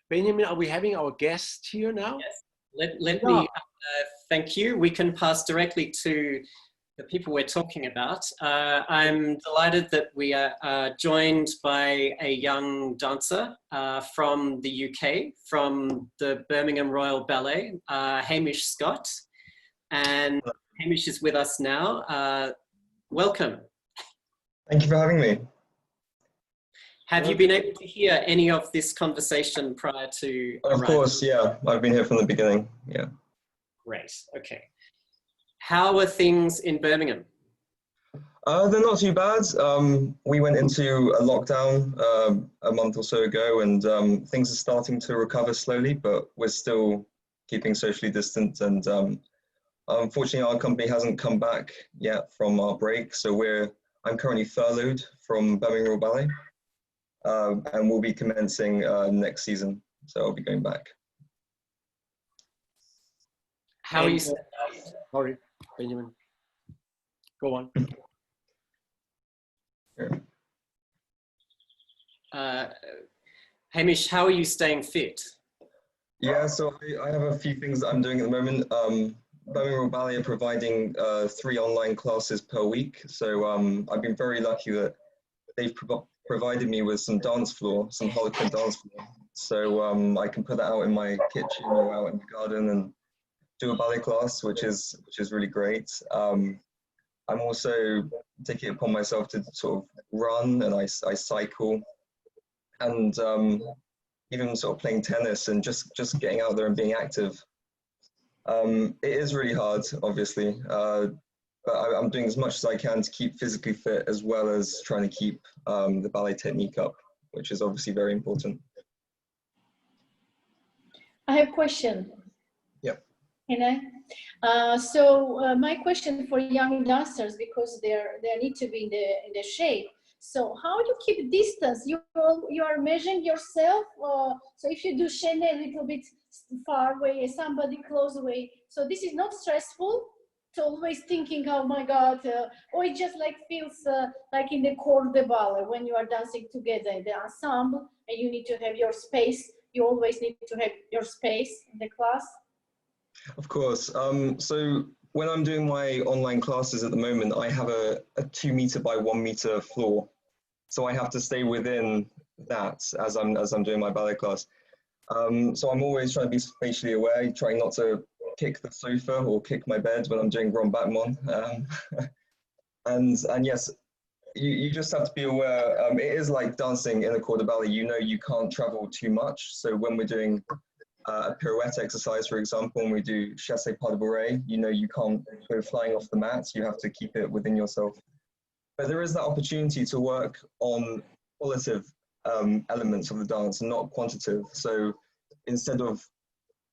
Benjamin, are we having our guest here now? Yes, let me thank you. We can pass directly to the people we're talking about. I'm delighted that we are joined by a young dancer from the UK, from the Birmingham Royal Ballet, Hamish Scott. And Hamish is with us now. Welcome. Thank you for having me. Have you been able to hear any of this conversation prior to arriving? Of course, yeah. I've been here from the beginning, yeah. Great, okay. How are things in Birmingham? They're not too bad. We went into a lockdown a month or so ago, and things are starting to recover slowly, but we're still keeping socially distant. And unfortunately, our company hasn't come back yet from our break. So I'm currently furloughed from Birmingham Royal Ballet, and we'll be commencing next season. So I'll be going back. How are you? Sorry, Benjamin. Go on. Hamish, how are you staying fit? Yeah, so I have a few things that I'm doing at the moment. Birmingham Royal Ballet are providing 3 online classes per week. So I've been very lucky that they've provided me with some dance floor, some Harlequin dance floor. So I can put that out in my kitchen or out in the garden and do a ballet class, which is really great. I'm also taking it upon myself to sort of run, and I cycle, and even sort of playing tennis and just getting out there and being active. It is really hard, obviously, but I'm doing as much as I can to keep physically fit, as well as trying to keep the ballet technique up, which is obviously very important. I have a question. Yep. Can I? So my question for young dancers, because they need to be in the shape. So how do you keep distance? You are measuring yourself. So if you do chaîné a little bit far away, somebody close away. So this is not stressful. To always thinking, oh my God, or it just like feels like in the corps de ballet when you are dancing together in the ensemble, and you need to have your space. You always need to have your space in the class. Of course. So when I'm doing my online classes at the moment, I have a 2 meter by 1 meter floor. So I have to stay within that as I'm doing my ballet class. So I'm always trying to be spatially aware, trying not to kick the sofa or kick my bed when I'm doing grand battement. And yes, you just have to be aware. It is like dancing in a corps de ballet. You know, you can't travel too much. So when we're doing a pirouette exercise, for example, when we do chassé pas de bourrée, you know, you can't go flying off the mat. You have to keep it within yourself. But there is that opportunity to work on qualitative elements of the dance and not quantitative. So instead of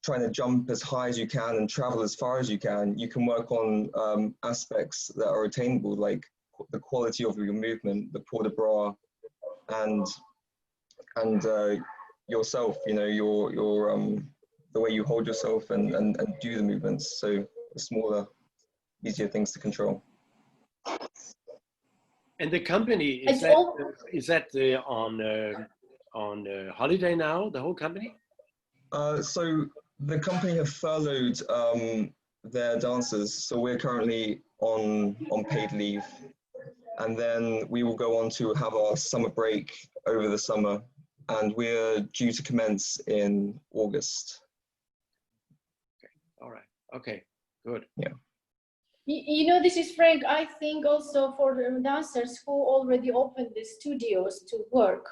trying to jump as high as you can and travel as far as you can work on aspects that are attainable, like the quality of your movement, the port de bras, and yourself, you know, your the way you hold yourself and do the movements. So the smaller, easier things to control. And the company, is that on holiday now, the whole company? So the company have furloughed their dancers, so we're currently on paid leave, and then we will go on to have our summer break over the summer, and we're due to commence in August. Okay. All right. Okay. Good. Yeah. You know, this is Frank. I think also for the dancers who already opened the studios to work,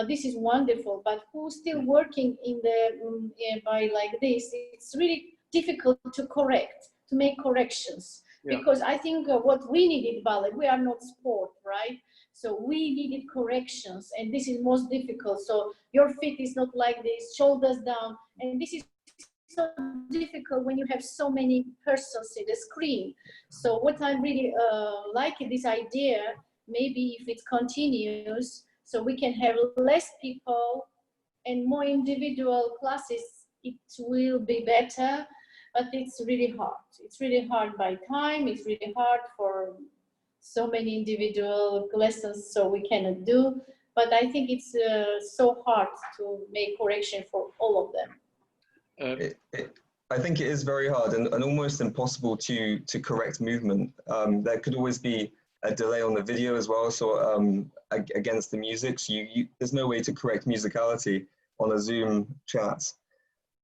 this is wonderful. But who's still working in the by like this? It's really difficult to correct, to make corrections. Yeah. Because I think what we need in ballet, we are not sport, right? So we needed corrections, and this is most difficult. So your feet is not like this, shoulders down, and this is so difficult when you have so many persons in the screen. So what I really like this idea, maybe if it continues, so we can have less people and more individual classes, it will be better, but it's really hard. It's really hard by time, it's really hard for so many individual lessons, so we cannot do, but I think it's so hard to make correction for all of them. I think it is very hard and almost impossible to correct movement. There could always be a delay on the video as well, so against the music, so there's no way to correct musicality on a Zoom chat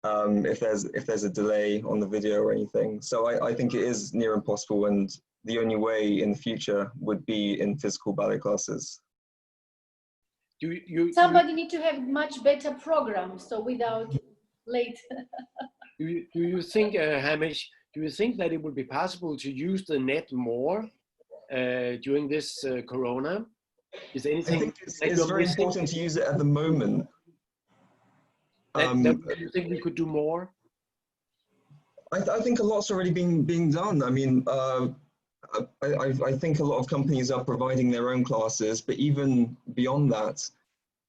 if there's a delay on the video or anything. So I think it is near impossible, and the only way in the future would be in physical ballet classes. Somebody need to have much better program, so without late. do you think, Hamish, do you think that it would be possible to use the net more during this corona? Is there anything? I think it's very important to use it at the moment. Do you think we could do more? I think a lot's already being done. I mean, I think a lot of companies are providing their own classes, but even beyond that,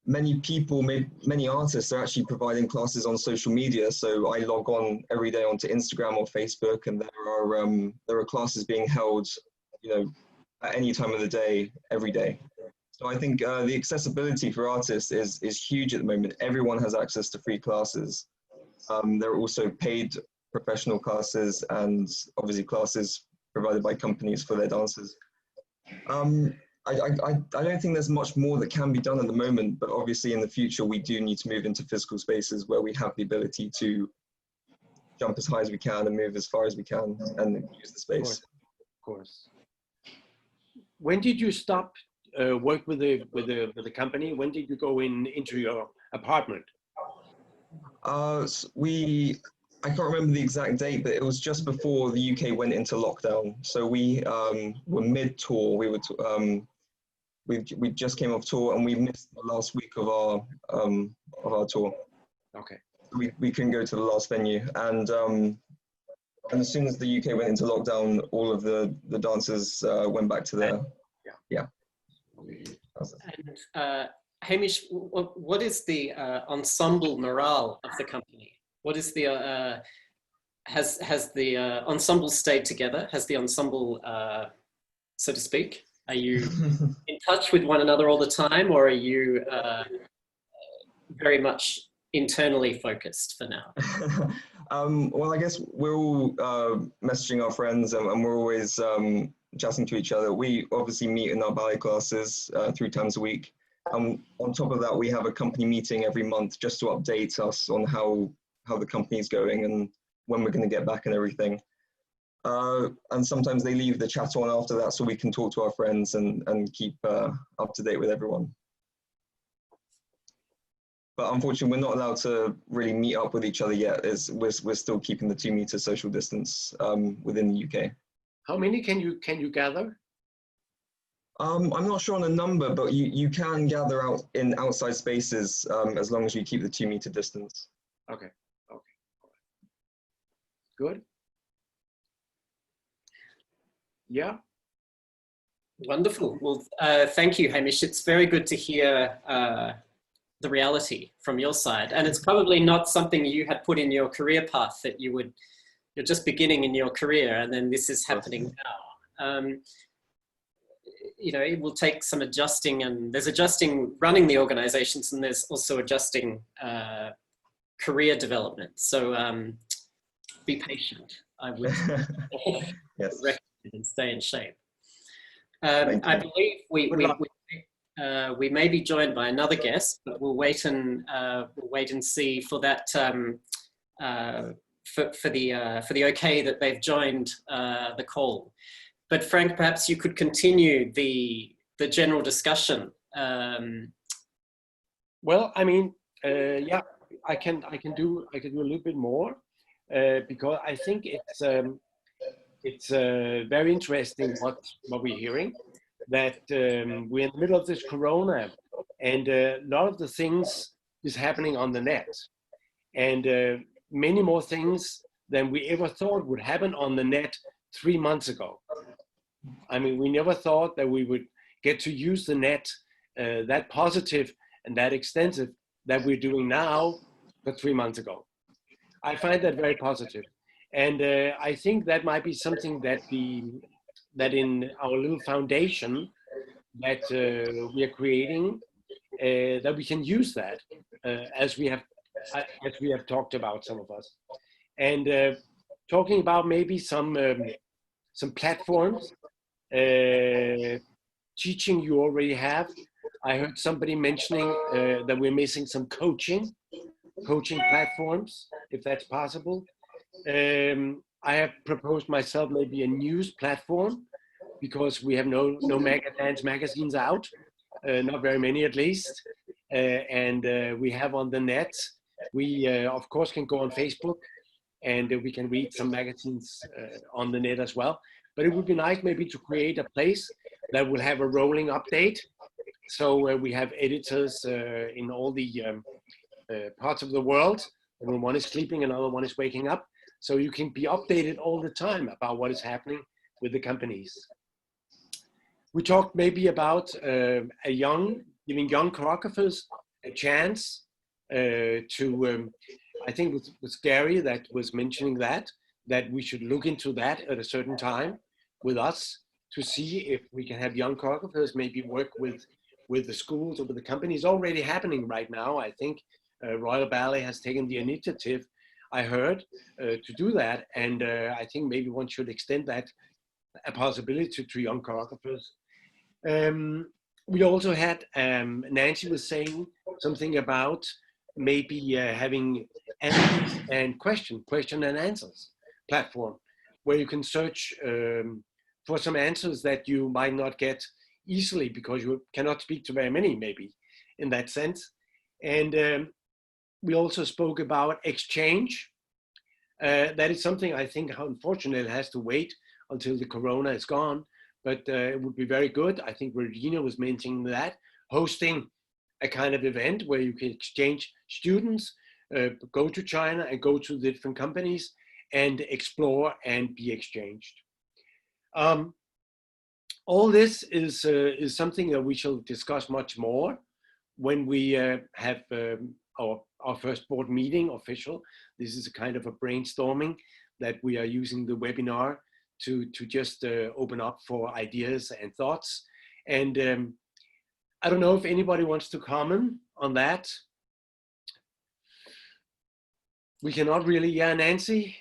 many people, many artists are actually providing classes on social media. So I log on every day onto Instagram or Facebook, and there are classes being held, you know, at any time of the day, every day. So I think the accessibility for artists is huge at the moment. Everyone has access to free classes. There are also paid professional classes and obviously classes provided by companies for their dancers. I don't think there's much more that can be done at the moment, but obviously in the future we do need to move into physical spaces where we have the ability to jump as high as we can and move as far as we can and use the space. Of course. When did you stop work with the company? When did you go into your apartment? I can't remember the exact date, but it was just before the UK went into lockdown. So we were mid-tour. We just came off tour, and we missed the last week of our tour. Okay. We couldn't go to the last venue, and as soon as the UK went into lockdown, all of the dancers went back to their yeah. And Hamish, what is the ensemble morale of the company? What is the has the ensemble stayed together? Has the ensemble, so to speak, are you in touch with one another all the time, or are you very much internally focused for now? Well, I guess we're all messaging our friends, and we're always chatting to each other. We obviously meet in our ballet classes 3 times a week. On top of that, we have a company meeting every month just to update us on how the company's going and when we're going to get back and everything. And sometimes they leave the chat on after that so we can talk to our friends and keep up to date with everyone. But unfortunately, we're not allowed to really meet up with each other yet. We're still keeping the 2-meter social distance within the UK. How many can you gather? I'm not sure on a number, but you can gather out in outside spaces as long as you keep the 2-meter distance. Okay. Okay. Good. Yeah. Wonderful. Well, thank you, Hamish. It's very good to hear the reality from your side, and it's probably not something you had put in your career path, that you're just beginning in your career, and then this is happening now. You know, it will take some adjusting, and there's adjusting running the organizations, and there's also adjusting career development. So be patient, I would yes. recommend, and stay in shape. I believe we may be joined by another guest, but we'll wait and see for that for the okay that they've joined the call. But Frank, perhaps you could continue the general discussion. Well, I mean, yeah, I can do a little bit more because I think it's very interesting what we're hearing, that we're in the middle of this corona, and a lot of the things is happening on the net, and many more things than we ever thought would happen on the net 3 months ago. I mean, we never thought that we would get to use the net that positive and that extensive that we're doing now, but 3 months ago. I find that very positive. And I think that might be something that in our little foundation that we are creating, that we can use that as we have talked about, some of us. And talking about maybe some platforms, teaching you already have. I heard somebody mentioning that we're missing some coaching platforms, if that's possible. I have proposed myself maybe a news platform, because we have no dance magazines out, not very many at least. And we have on the net, we of course can go on Facebook, and we can read some magazines on the net as well. But it would be nice maybe to create a place that will have a rolling update. So we have editors in all the parts of the world. When one is sleeping, another one is waking up. So you can be updated all the time about what is happening with the companies. We talked maybe about giving young choreographers a chance to, I think it was Gary that was mentioning that we should look into that at a certain time with us to see if we can have young choreographers maybe work with the schools or with the companies. Already happening right now. I think Royal Ballet has taken the initiative, I heard, to do that. And I think maybe one should extend that a possibility to young choreographers. We also had, Nancy was saying something about maybe having answers and question and answers platform, where you can search for some answers that you might not get easily because you cannot speak to very many, maybe, in that sense. And we also spoke about exchange. That is something I think, unfortunately, has to wait until the corona is gone, but it would be very good. I think Regina was mentioning that, hosting a kind of event where you can exchange students, go to China and go to the different companies and explore and be exchanged. All this is something that we shall discuss much more when we have our first board meeting official. This is a kind of a brainstorming that we are using the webinar to just open up for ideas and thoughts. And I don't know if anybody wants to comment on that. We cannot really, yeah, Nancy?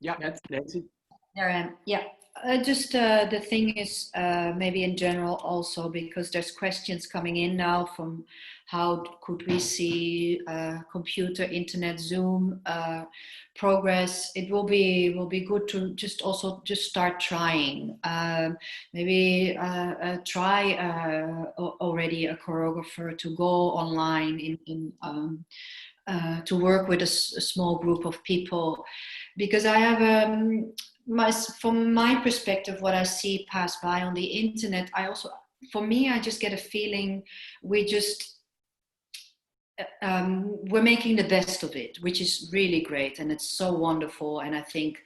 Yeah, Nancy? There I am, yeah. Just the thing is, maybe in general also, because there's questions coming in now from how could we see computer, internet, Zoom progress. It will be good to just start trying. Maybe try already a choreographer to go online to work with a small group of people, because I have from my perspective, what I see pass by on the internet, for me, I just get a feeling we're making the best of it, which is really great, and it's so wonderful. And I think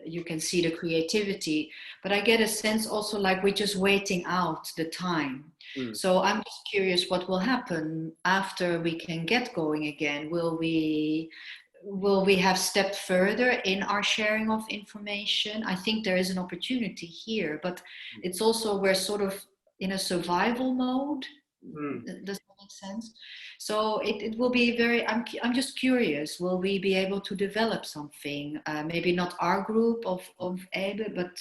you can see the creativity, but I get a sense also like we're just waiting out the time. So I'm just curious what will happen after we can get going again. Will we have stepped further in our sharing of information? I think there is an opportunity here, but it's also we're sort of in a survival mode Does that make sense? So it will be very, I'm just curious, will we be able to develop something, maybe not our group of EBE, but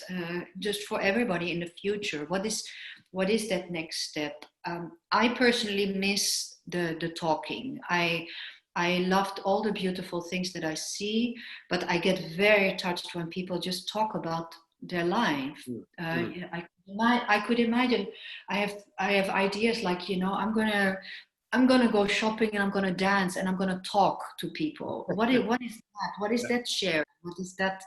just for everybody in the future? What is that next step? I personally miss the talking. I loved all the beautiful things that I see, but I get very touched when people just talk about their life. I could imagine. I have ideas like, you know, I'm gonna go shopping and I'm gonna dance and I'm gonna talk to people. What is that? What is that sharing? What is that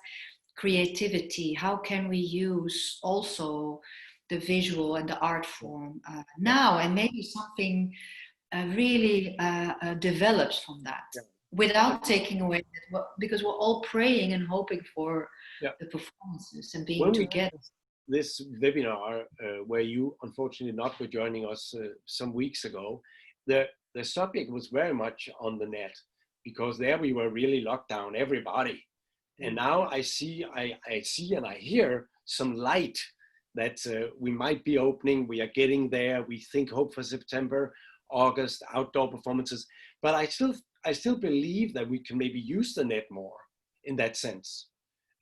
creativity? How can we use also the visual and the art form now, and maybe something really develops from that without taking away that, because we're all praying and hoping for the performances and being together. This webinar where you unfortunately not were joining us some weeks ago, the subject was very much on the net, because there we were really locked down, everybody. And now I see and I hear some light that we might be opening. We are getting there. We hope for September, August, outdoor performances. But I still believe that we can maybe use the net more in that sense,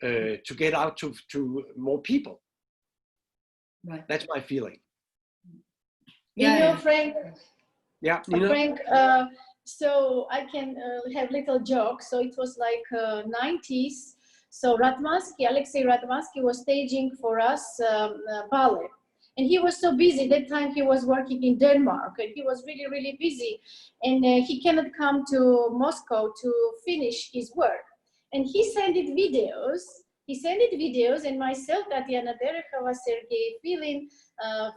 to get out to more people. Right. That's my feeling. You know, Frank. Yeah. Frank. So I can have little joke. So it was like 90s. So Alexei Ratmansky was staging for us ballet. And he was so busy. That time he was working in Denmark, and he was really, really busy. And he cannot come to Moscow to finish his work. And he sent it videos. And myself, Tatiana Derechova, Sergei Filin,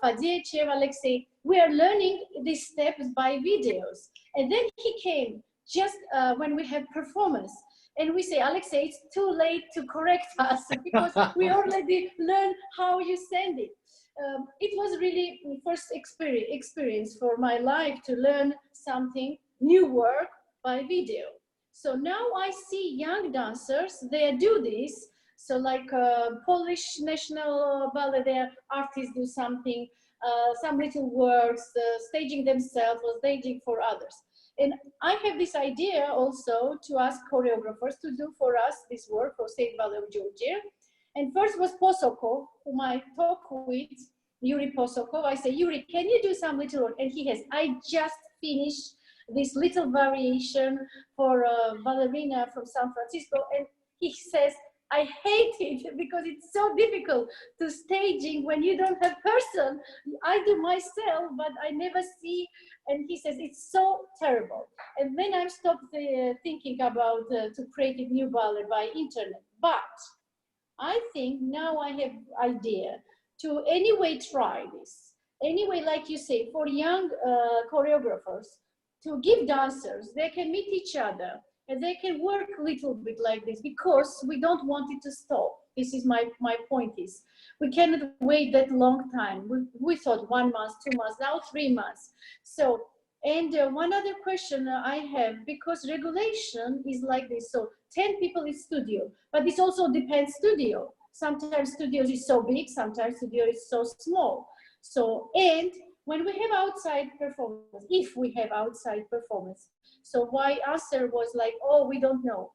Fadiechev, Alexei, we are learning these steps by videos. And then he came just when we have performance. And we say, Alexei, it's too late to correct us because we already learned how you send it. It was really the first experience for my life to learn something new work by video. So now I see young dancers, they do this. So like Polish National Ballet, their artists do something, some little works, staging themselves or staging for others. And I have this idea also to ask choreographers to do for us this work for State Ballet of Georgia. And first was Posokov, whom I talk with, Yuri Posokov. I say, Yuri, can you do some little work? And he has, I just finished this little variation for a ballerina from San Francisco. And he says, I hate it because it's so difficult to staging when you don't have person. I do myself, but I never see. And he says, it's so terrible. And then I stopped thinking about to create a new ballet by internet. But I think now I have idea to anyway try this. Anyway, like you say, for young choreographers, to give dancers, they can meet each other and they can work a little bit like this, because we don't want it to stop. This is my point is, we cannot wait that long time. We thought 1 month, 2 months, now 3 months. So, and one other question I have, because regulation is like this. So 10 people in studio, but this also depends studio. Sometimes studios is so big, sometimes studio is so small. So, and when we have outside performance, if we have outside performance, so why answer was like, oh, we don't know.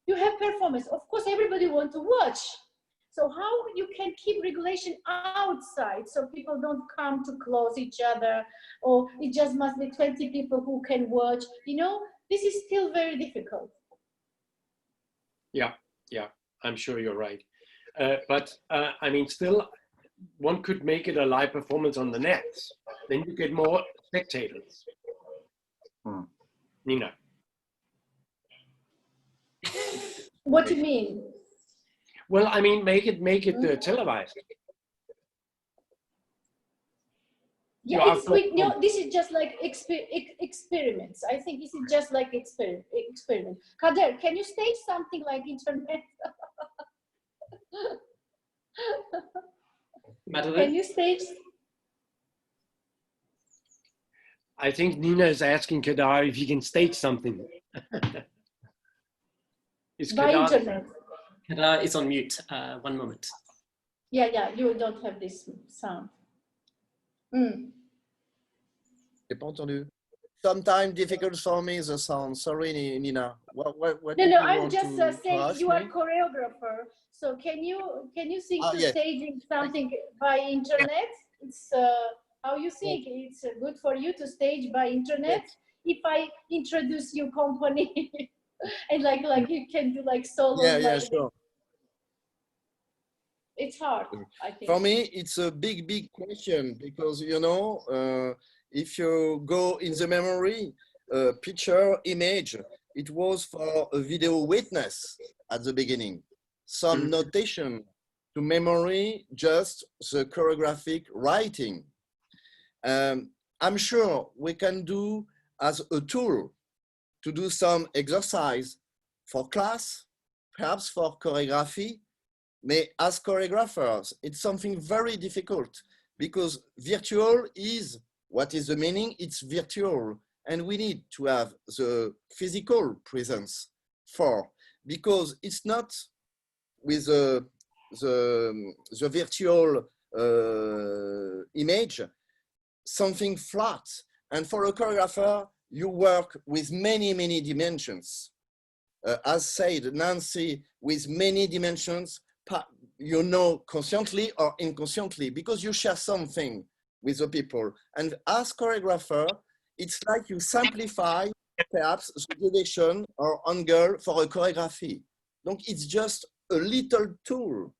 You have performance, of course everybody want to watch. So how you can keep regulation outside so people don't come too close each other, or it just must be 20 people who can watch, you know, this is still very difficult. Yeah, I'm sure you're right. But I mean, still, one could make it a live performance on the net. Then you get more spectators. Nina. What do you mean? Well, I mean, make it televised. Yeah, no, this is just like experiments. I think this is just like experiment. Kader, can you stage something like internet? Madeline? Can you stage? I think Nina is asking Kadar if he can stage something. By internet. Kadar is on mute. 1 moment. Yeah, you don't have this sound. J'ai pas entendu. Sometimes difficult for me the sound. Sorry, Nina. What No, did no, you I'm want just to saying ask you are me? choreographer. So can you think to Yes. staging something by internet? It's how you think it's good for you to stage by internet. Yes. If I introduce your company and like you can do like solos. Yeah, like sure. It's hard, I think. For me, it's a big question because, you know, if you go in the memory, picture, image, it was for a video witness at the beginning. Some notation to memory, just the choreographic writing. I'm sure we can do as a tool to do some exercise for class, perhaps for choreography. But as choreographers, it's something very difficult because virtual is, what is the meaning? It's virtual. And we need to have the physical presence for, because it's not with the virtual image, something flat. And for a choreographer, you work with many dimensions. As said, Nancy, with many dimensions, you know, consciously or inconsciously, because you share something with the people. And as choreographer, it's like you simplify perhaps the duration or angle for a choreography. Donc it's just a little tool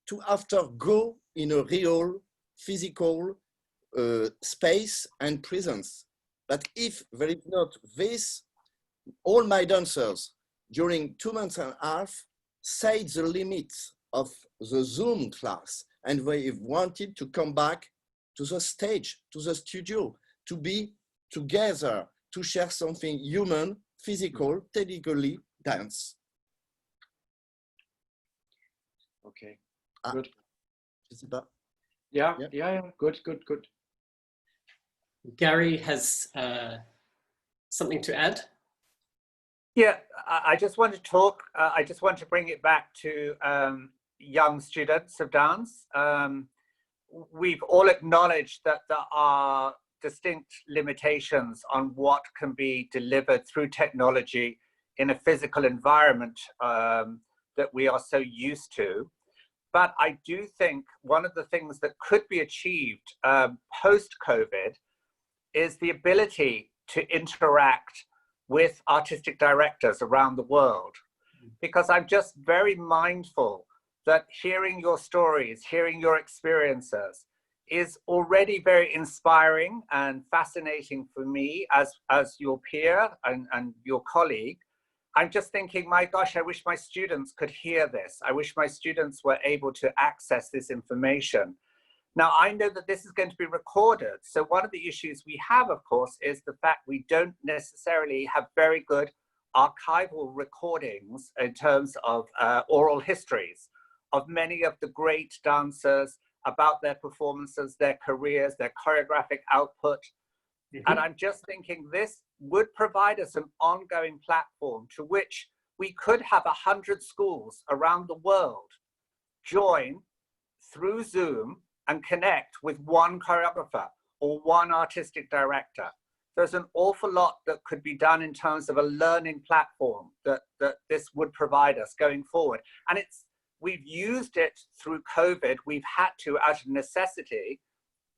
to after go in a real physical space and presence. But if there is not this, all my dancers during 2 months and a half say the limits of the Zoom class, and they wanted to come back to the stage, to the studio, to be together, to share something human, physical, technically, dance. Okay, good. Yeah. Good. Gary has something to add. Yeah, I just want to talk, I just want to bring it back to young students of dance. We've all acknowledged that there are distinct limitations on what can be delivered through technology in a physical environment that we are so used to. But I do think one of the things that could be achieved post-COVID is the ability to interact with artistic directors around the world. Because I'm just very mindful that hearing your stories, hearing your experiences is already very inspiring and fascinating for me as your peer and your colleague. I'm just thinking, my gosh, I wish my students could hear this. I wish my students were able to access this information. Now, I know that this is going to be recorded. So one of the issues we have, of course, is the fact we don't necessarily have very good archival recordings in terms of oral histories of many of the great dancers, about their performances, their careers, their choreographic output. And I'm just thinking this would provide us an ongoing platform to which we could have 100 schools around the world join through Zoom and connect with one choreographer or one artistic director. There's an awful lot that could be done in terms of a learning platform that this would provide us going forward. And we've used it through COVID, we've had to out of necessity,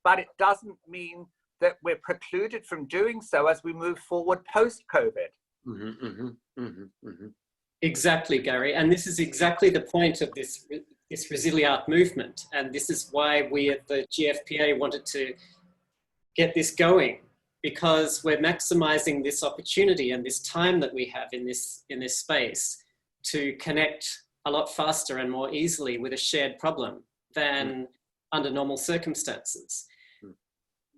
but it doesn't mean that we're precluded from doing so as we move forward post-COVID. Exactly, Gary. And this is exactly the point of this ResiliArt movement. And this is why we at the GFPA wanted to get this going, because we're maximizing this opportunity and this time that we have in this space to connect a lot faster and more easily with a shared problem than under normal circumstances.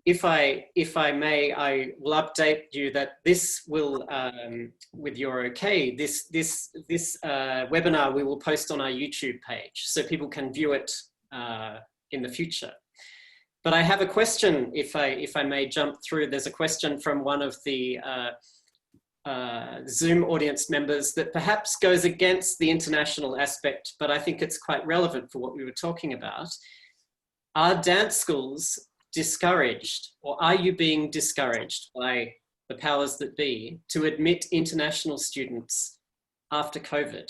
If I may, I will update you that this will, with your okay, this webinar we will post on our YouTube page so people can view it in the future. But I have a question, if I may jump through. There's a question from one of the Zoom audience members that perhaps goes against the international aspect, but I think it's quite relevant for what we were talking about. Are dance schools discouraged, or are you being discouraged by the powers that be to admit international students after COVID?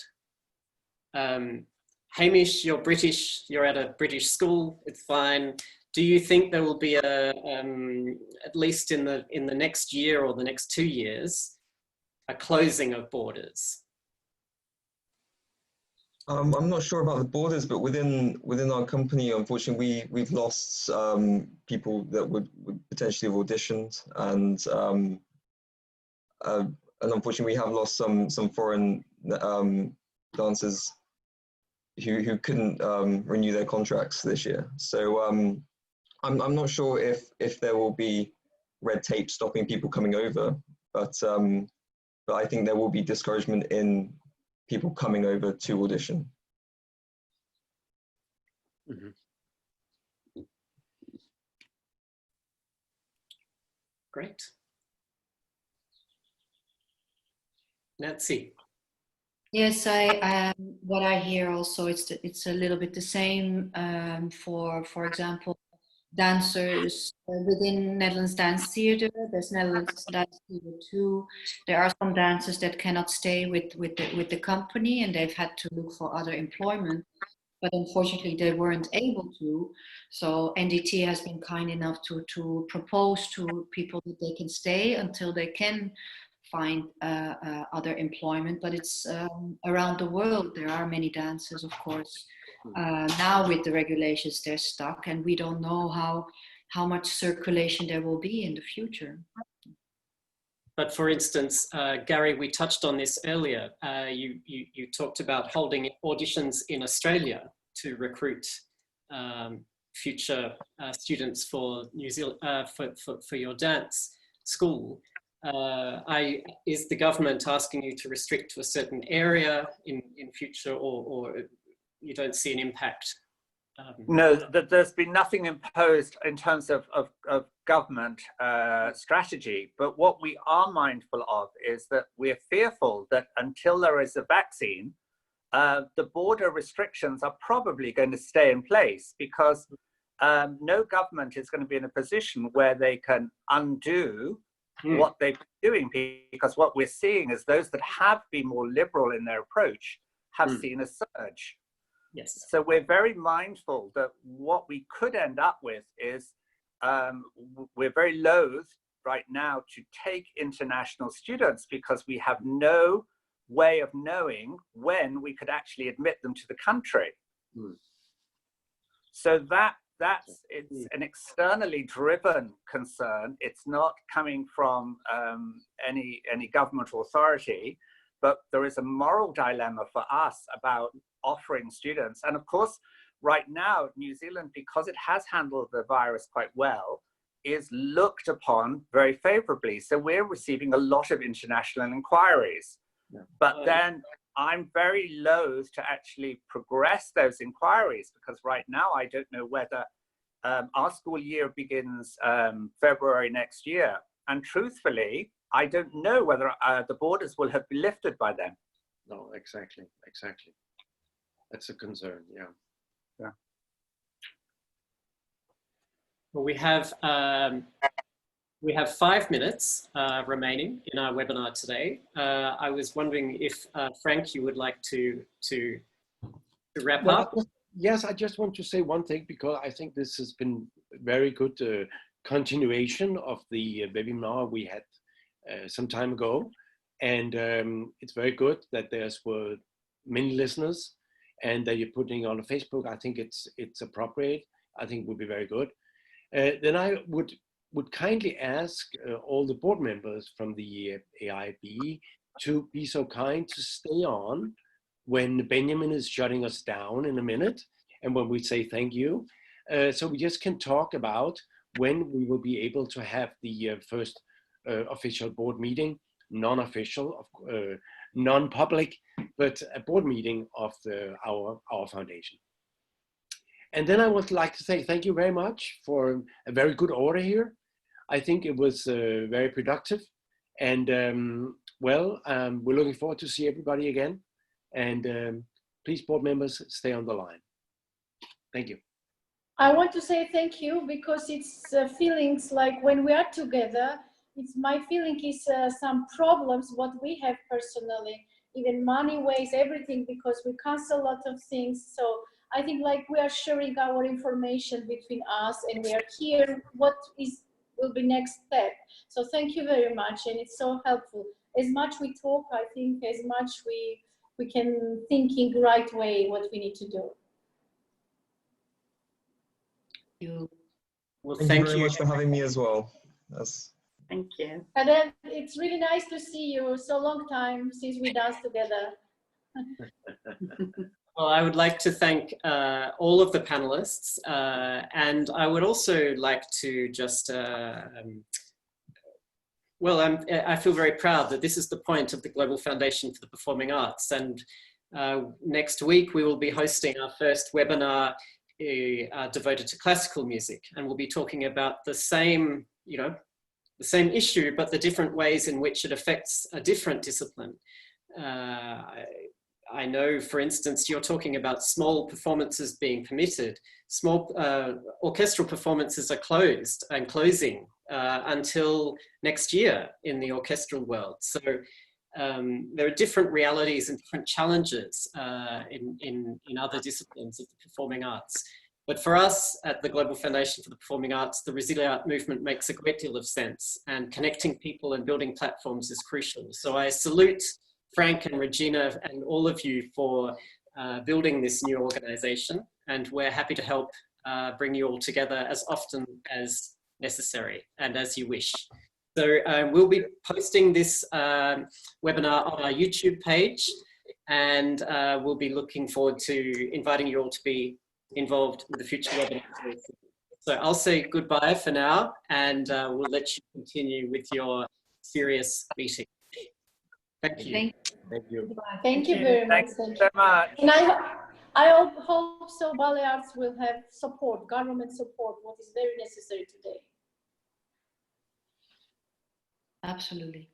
Hamish, you're British, you're at a British school, it's fine. Do you think there will be at least in the next year or the next 2 years, a closing of borders? I'm not sure about the borders, but within our company, unfortunately, we've lost people that would potentially have auditioned, and unfortunately, we have lost some foreign dancers who couldn't renew their contracts this year. So I'm not sure if there will be red tape stopping people coming over, but I think there will be discouragement in people coming over to audition. Mm-hmm. Great. Nancy. Yes, what I hear also, it's a little bit the same for example, dancers within Netherlands Dance Theatre. There's Netherlands Dance Theatre 2. There are some dancers that cannot stay with the company, and they've had to look for other employment, but unfortunately they weren't able to. So NDT has been kind enough to propose to people that they can stay until they can find other employment. But it's around the world. There are many dancers, of course. Now with the regulations, they're stuck, and we don't know how much circulation there will be in the future. But for instance, Gary, we touched on this earlier. You talked about holding auditions in Australia to recruit future students for New Zealand, for your dance school. Is the government asking you to restrict to a certain area in future, or you don't see an impact? No, there's been nothing imposed in terms of government strategy, but what we are mindful of is that we're fearful that until there is a vaccine, the border restrictions are probably going to stay in place, because no government is going to be in a position where they can undo what they've been doing, because what we're seeing is those that have been more liberal in their approach have seen a surge. Yes. So we're very mindful that what we could end up with is we're very loath right now to take international students, because we have no way of knowing when we could actually admit them to the country. So it's an externally driven concern. It's not coming from any government authority, but there is a moral dilemma for us about offering students. And of course, right now, New Zealand, because it has handled the virus quite well, is looked upon very favorably. So we're receiving a lot of international inquiries. But then I'm very loath to actually progress those inquiries, because right now I don't know whether our school year begins February next year. And truthfully, I don't know whether the borders will have been lifted by then. No, exactly. That's a concern, yeah. Well, we have 5 minutes remaining in our webinar today. I was wondering if Frank, you would like to wrap up. Yes, I just want to say one thing, because I think this has been very good continuation of the webinar we had some time ago. And it's very good that were many listeners and that you're putting on Facebook. I think it's appropriate. I think it would be very good. Then I would kindly ask all the board members from the AIB to be so kind to stay on when Benjamin is shutting us down in a minute, and when we say thank you. So we just can talk about when we will be able to have the first official board meeting, non-official, non-public, but a board meeting of our foundation. And then I would like to say thank you very much for a very good order here. I think it was very productive, and we're looking forward to see everybody again. And please, board members, stay on the line. Thank you. I want to say thank you because it's feelings like when we are together, it's my feeling is some problems what we have personally, even money ways, everything, because we cancel a lot of things. So I think like we are sharing our information between us and we are here what will be next step. So thank you very much, and it's so helpful. As much we talk, I think as much we can thinking right way what we need to do. Well, Thank you very much for having me as well. Thank you. And then it's really nice to see you. So long time since we danced together. Well, I would like to thank all of the panelists, and I would also like to just, well, I feel very proud that this is the point of the Global Foundation for the Performing Arts, and next week we will be hosting our first webinar devoted to classical music, and we'll be talking about the same, you know, the same issue, but the different ways in which it affects a different discipline. I know, for instance, you're talking about small performances being permitted. Small orchestral performances are closed and closing until next year in the orchestral world. So there are different realities and different challenges in other disciplines of the performing arts. But for us at the Global Foundation for the Performing Arts, the ResiliArt movement makes a great deal of sense, and connecting people and building platforms is crucial. So I salute Frank and Regina and all of you for building this new organization, and we're happy to help bring you all together as often as necessary and as you wish. So we'll be posting this webinar on our YouTube page, and we'll be looking forward to inviting you all to be involved with the future webinars. So I'll say goodbye for now, and we'll let you continue with your serious meeting. Thank you. Thank you. Thank you very much. Thank you so much. And I hope so Ballet Arts will have support, government support, what is very necessary today. Absolutely.